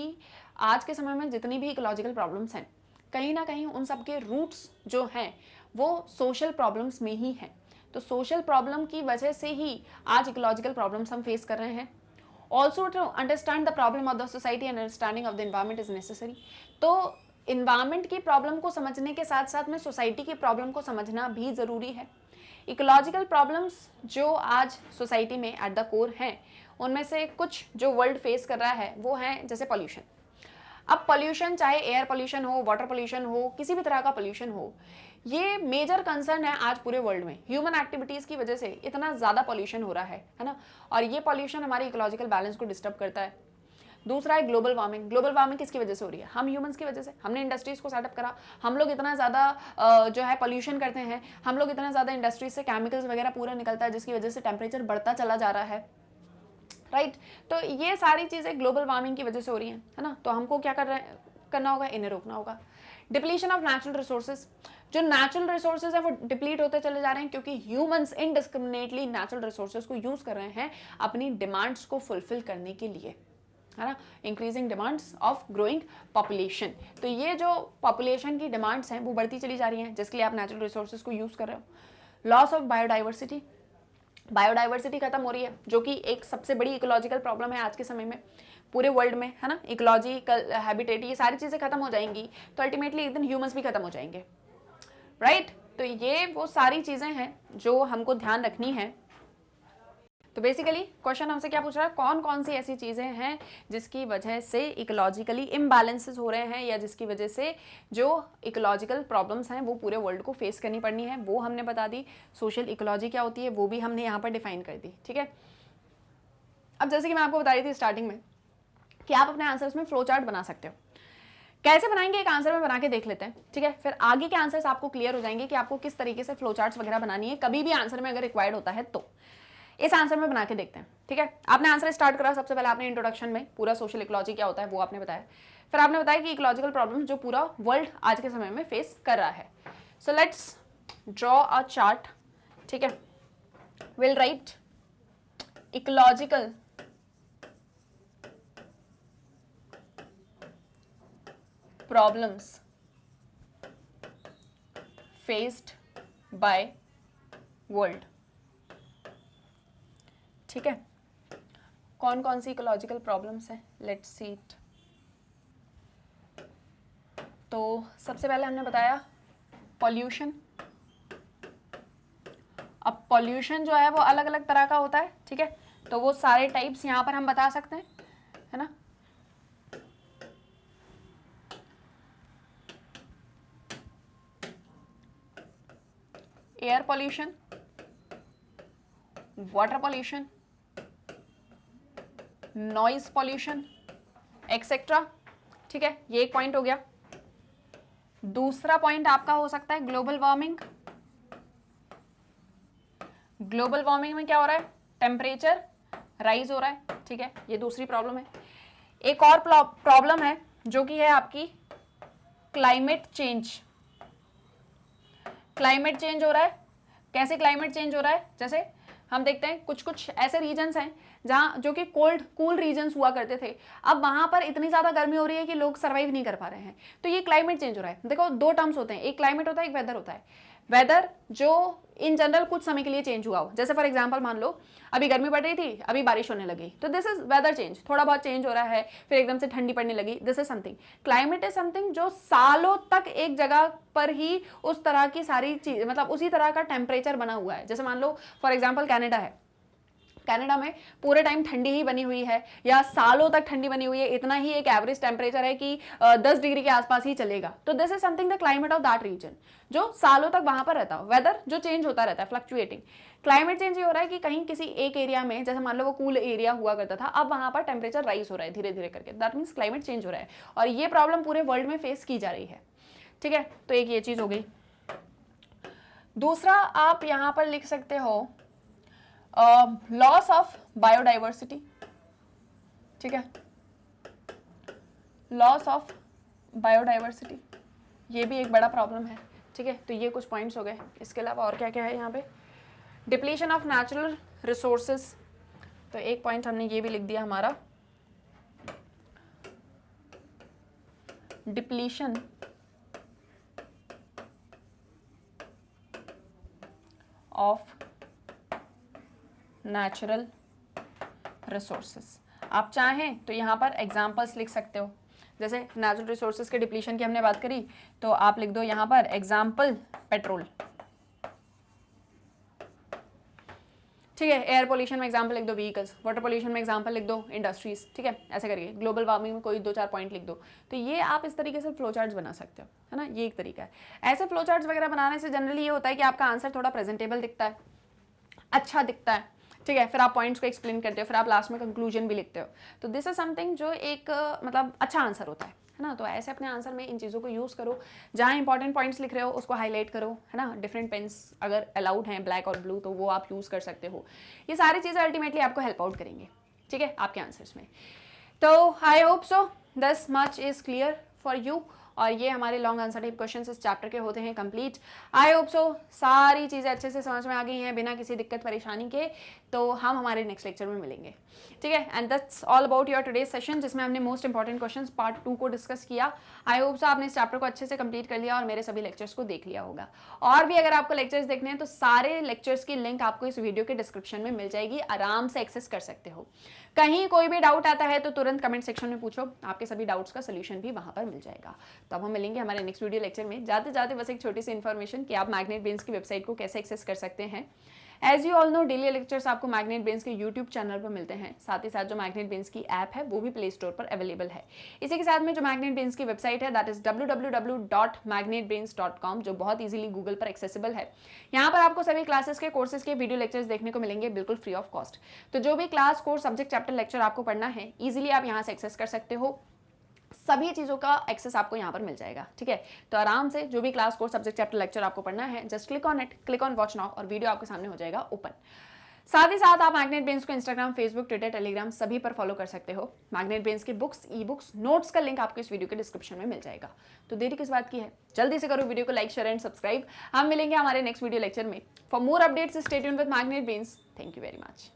[SPEAKER 1] आज के समय में जितनी भी ecological problems हैं, कहीं ना कहीं उन सब के roots जो हैं वो social problems में ही हैं. तो social problem की वजह से ही आज ecological problems हम face कर रहे हैं. Also to understand the problem of the society and understanding of the environment is necessary. तो इन्वायरमेंट की प्रॉब्लम को समझने के साथ साथ में सोसाइटी की प्रॉब्लम को समझना भी ज़रूरी है. इकोलॉजिकल प्रॉब्लम्स जो आज सोसाइटी में एट द कोर हैं, उनमें से कुछ जो वर्ल्ड फेस कर रहा है वो हैं जैसे पॉल्यूशन. अब पॉल्यूशन चाहे एयर पॉल्यूशन हो, वाटर पॉल्यूशन हो, किसी भी तरह का पॉल्यूशन हो, ये मेजर कंसर्न है आज पूरे वर्ल्ड में. ह्यूमन एक्टिविटीज़ की वजह से इतना ज़्यादा पॉल्यूशन हो रहा है ना, और ये पॉल्यूशन हमारे इकोलॉजिकल बैलेंस को डिस्टर्ब करता है. दूसरा है ग्लोबल वार्मिंग. ग्लोबल वार्मिंग किसकी वजह से हो रही है? हम ह्यूमंस की वजह से. हमने इंडस्ट्रीज को सेटअप करा, हम लोग इतना ज़्यादा जो है पॉल्यूशन करते हैं, हम लोग इतना ज़्यादा इंडस्ट्रीज से केमिकल्स वगैरह पूरा निकलता है जिसकी वजह से टेम्परेचर बढ़ता चला जा रहा है, राइट. तो ये सारी चीज़ें ग्लोबल वार्मिंग की वजह से हो रही हैं, है ना. तो हमको क्या करना होगा? इन्हें रोकना होगा. Depletion of natural resources. जो नेचुरल रिसोर्सेज हैं वो डिप्लीट होते चले जा रहे हैं क्योंकि ह्यूमंस इनडिस्क्रिमिनेटली नेचुरल रिसोर्सेज को यूज़ कर रहे हैं अपनी डिमांड्स को फुलफिल करने के लिए, है ना. Increasing demands of growing population. तो ये जो पॉपुलेशन की डिमांड्स हैं वो बढ़ती चली जा रही हैं जिसके लिए आप नेचुरल रिसोर्सेज को यूज़ कर रहे हो. Loss of biodiversity. बायोडाइवर्सिटी खत्म हो रही है जो कि एक सबसे बड़ी इकोलॉजिकल प्रॉब्लम है आज के समय में पूरे वर्ल्ड में, है ना. इकोलॉजिकल हैबिटेट, ये सारी चीज़ें खत्म हो जाएंगी तो अल्टीमेटली एक दिन ह्यूमंस भी खत्म हो जाएंगे, राइट. तो ये वो सारी चीज़ें हैं जो हमको ध्यान रखनी है. तो बेसिकली क्वेश्चन हमसे क्या पूछ रहा है? कौन कौन सी ऐसी चीज़ें हैं जिसकी वजह से इकोलॉजिकली इम्बैलेंसेस हो रहे हैं या जिसकी वजह से जो इकोलॉजिकल प्रॉब्लम्स हैं वो पूरे वर्ल्ड को फेस करनी पड़नी है, वो हमने बता दी. सोशल इकोलॉजी क्या होती है वो भी हमने यहाँ पर डिफाइन कर दी, ठीक है. अब जैसे कि मैं आपको बता रही थी स्टार्टिंग में कि आप अपने आंसर्स में फ्लो चार्ट बना सकते हो. कैसे बनाएंगे एक आंसर में बना के देख लेते हैं, ठीक है. फिर आगे के आंसर्स आपको क्लियर हो जाएंगे कि आपको किस तरीके से फ्लो चार्ट्स वगैरह बनानी है कभी भी आंसर में अगर रिक्वायर्ड होता है. तो इस आंसर में बना के देखते हैं, ठीक है. आपने आंसर स्टार्ट करा. सबसे पहले आपने इंट्रोडक्शन में पूरा सोशल इकोलॉजी क्या होता है वो आपने बताया. फिर आपने बताया कि इकोलॉजिकल प्रॉब्लम जो पूरा वर्ल्ड आज के समय में फेस कर रहा है. So let's draw a chart, ठीक है. Will write ecological problems faced bye world, ठीक है. कौन कौन सी इकोलॉजिकल प्रॉब्लम्स हैं? Let's see it. तो सबसे पहले हमने बताया पॉल्यूशन. अब पॉल्यूशन जो है वो अलग अलग तरह का होता है, ठीक है. तो वो सारे टाइप्स यहाँ पर हम बता सकते हैं, है ना. Air pollution, water pollution, noise pollution etcetera, ठीक है. ये एक पॉइंट हो गया. दूसरा पॉइंट आपका हो सकता है ग्लोबल वार्मिंग. ग्लोबल वार्मिंग में क्या हो रहा है? टेम्परेचर राइज हो रहा है, ठीक है. ये दूसरी प्रॉब्लम है. एक और प्रॉब्लम है जो कि है आपकी क्लाइमेट चेंज. क्लाइमेट चेंज हो रहा है. कैसे क्लाइमेट चेंज हो रहा है? जैसे हम देखते हैं कुछ कुछ ऐसे रीजन्स हैं जहाँ जो कि कोल्ड कूल रीजन्स हुआ करते थे, अब वहाँ पर इतनी ज़्यादा गर्मी हो रही है कि लोग सर्वाइव नहीं कर पा रहे हैं। तो ये क्लाइमेट चेंज हो रहा है। देखो दो टर्म्स होते हैं, एक क्लाइमेट होता है, एक वेदर होता है। वेदर जो इन जनरल कुछ समय के लिए चेंज हुआ हो, जैसे फॉर एग्जांपल मान लो अभी गर्मी पड़ रही थी, अभी बारिश होने लगी, तो दिस इज वेदर चेंज, थोड़ा बहुत चेंज हो रहा है, फिर एकदम से ठंडी पड़ने लगी, this is something. Climate is something जो सालों तक एक जगह पर ही उस तरह की सारी चीज, मतलब उसी तरह का टेम्परेचर बना हुआ है। जैसे मान लो फॉर एग्जाम्पल कनाडा है, कनाडा में पूरे टाइम ठंडी ही बनी हुई है या सालों तक ठंडी बनी हुई है, इतना ही एक एवरेज टेम्परेचर है कि 10 डिग्री के आसपास ही चलेगा। तो this is something the climate of that region, जो सालों तक वहां पर रहता है। वेदर जो चेंज होता रहता है, फ्लक्चुएटिंग। क्लाइमेट चेंज ये हो रहा है कि कहीं किसी एक एरिया में, जैसे मान लो वो कूल एरिया हुआ करता था, अब वहां पर टेम्परेचर राइज हो रहा है धीरे धीरे करके, दैट मीन्स क्लाइमेट चेंज हो रहा है, और ये प्रॉब्लम पूरे वर्ल्ड में फेस की जा रही है। ठीक है, तो एक ये चीज हो गई। दूसरा आप यहां पर लिख सकते हो लॉस ऑफ बायोडाइवर्सिटी। ठीक है, लॉस ऑफ बायोडाइवर्सिटी, ये भी एक बड़ा प्रॉब्लम है। ठीक है, तो ये कुछ पॉइंट्स हो गए। इसके अलावा और क्या क्या है यहाँ पे, डिप्लीशन ऑफ नेचुरल रिसोर्सेज, तो एक पॉइंट हमने ये भी लिख दिया हमारा, डिप्लीशन ऑफ नेचुरल रिसोर्सेज। आप चाहें तो यहाँ पर एग्जाम्पल्स लिख सकते हो, जैसे नेचुरल रिसोर्सेज के डिप्लीशन की हमने बात करी, तो आप लिख दो यहाँ पर एग्जाम्पल पेट्रोल। ठीक है, एयर पोल्यूशन में एग्जाम्पल लिख दो व्हीकल्स, वाटर पोल्यूशन में एग्जाम्पल लिख दो इंडस्ट्रीज। ठीक है, ऐसे करके ग्लोबल वार्मिंग में कोई 2-4 पॉइंट लिख दो। तो ये आप इस तरीके से फ्लो चार्ट्स बना सकते हो, है ना, ये एक तरीका है। ऐसे फ्लो चार्ट्स वगैरह बनाने से जनरली ये होता है कि आपका आंसर थोड़ा प्रेजेंटेबल दिखता है, अच्छा दिखता है। ठीक है, फिर आप पॉइंट्स को एक्सप्लेन करते हो, फिर आप लास्ट में कंक्लूजन भी लिखते हो। तो दिस इज समथिंग जो एक मतलब अच्छा आंसर होता है ना। तो ऐसे अपने आंसर में इन चीज़ों को यूज़ करो, जहाँ इंपॉर्टेंट पॉइंट्स लिख रहे हो उसको हाईलाइट करो, है ना। डिफरेंट पेन्स अगर अलाउड हैं, ब्लैक और ब्लू, तो वो आप यूज़ कर सकते हो। ये सारी चीज़ें अल्टीमेटली आपको हेल्प आउट करेंगे, ठीक है, आपके आंसर्स में। तो I hope so this much is clear for you. और ये हमारे लॉन्ग आंसर टाइप क्वेश्चंस इस चैप्टर के होते हैं कंप्लीट। आई होप सो सारी चीज़ें अच्छे से समझ में आ गई हैं बिना किसी दिक्कत परेशानी के। तो हम हमारे नेक्स्ट लेक्चर में मिलेंगे, ठीक है। And that's all about your today's session, जिसमें हमने मोस्ट इंपॉर्टेंट क्वेश्चंस पार्ट 2 को डिस्कस किया। आई होप सो आपने इस चैप्टर को अच्छे से कंप्लीट कर लिया और मेरे सभी लेक्चर्स को देख लिया होगा। और भी अगर आपको लेक्चर्स देखने हैं तो सारे लेक्चर्स की लिंक आपको इस वीडियो के डिस्क्रिप्शन में मिल जाएगी, आराम से एक्सेस कर सकते हो। कहीं कोई भी डाउट आता है तो तुरंत कमेंट सेक्शन में पूछो, आपके सभी डाउट्स का सोल्यूशन भी वहां पर मिल जाएगा। तो अब हम मिलेंगे हमारे नेक्स्ट वीडियो लेक्चर में। जाते जाते बस एक छोटी सी इन्फॉर्मेशन कि आप मैग्नेट ब्रेन्स की वेबसाइट को कैसे एक्सेस कर सकते हैं। As you all know, daily lectures आपको मैग्नेट ब्रेन्स के यूट्यूब चैनल पर मिलते हैं। साथ ही साथ जो मैग्नेट ब्रेन्स की ऐप है वो भी प्ले स्टोर पर अवेलेबल है। इसी के साथ में जो मैग्नेट ब्रेन्स की वेबसाइट है दैट इज www.magnetbrains.com, जो बहुत इजीली गूगल पर एक्सेसिबल है। यहाँ पर आपको सभी क्लासेस के कोर्सेज के वीडियो लेक्चर्स देखने को मिलेंगे बिल्कुल फ्री ऑफ कॉस्ट। तो जो भी class, course, subject, chapter, lecture आपको पढ़ना है, इजीली आप यहाँ से एक्सेस कर सकते हो। सभी चीज़ों का एक्सेस आपको यहाँ पर मिल जाएगा, ठीक है। तो आराम से जो भी class, course, subject, chapter, lecture आपको पढ़ना है, just click on it, click on watch now और वीडियो आपके सामने हो जाएगा ओपन। साथ ही साथ आप मैग्नेट ब्रेन्स को इंस्टाग्राम, फेसबुक, ट्विटर, टेलीग्राम सभी पर फॉलो कर सकते हो। मैग्नेट ब्रेन्स की बुक्स, ई बुक्स, नोट्स का लिंक आपको इस वीडियो के डिस्क्रिप्शन में मिल जाएगा। तो देरी किस बात की है, जल्दी से करो वीडियो को लाइक, शेयर एंड सब्सक्राइब। हम मिलेंगे हमारे नेक्स्ट वीडियो लेक्चर में। For more updates stay tuned with magnet brains. Thank you very much.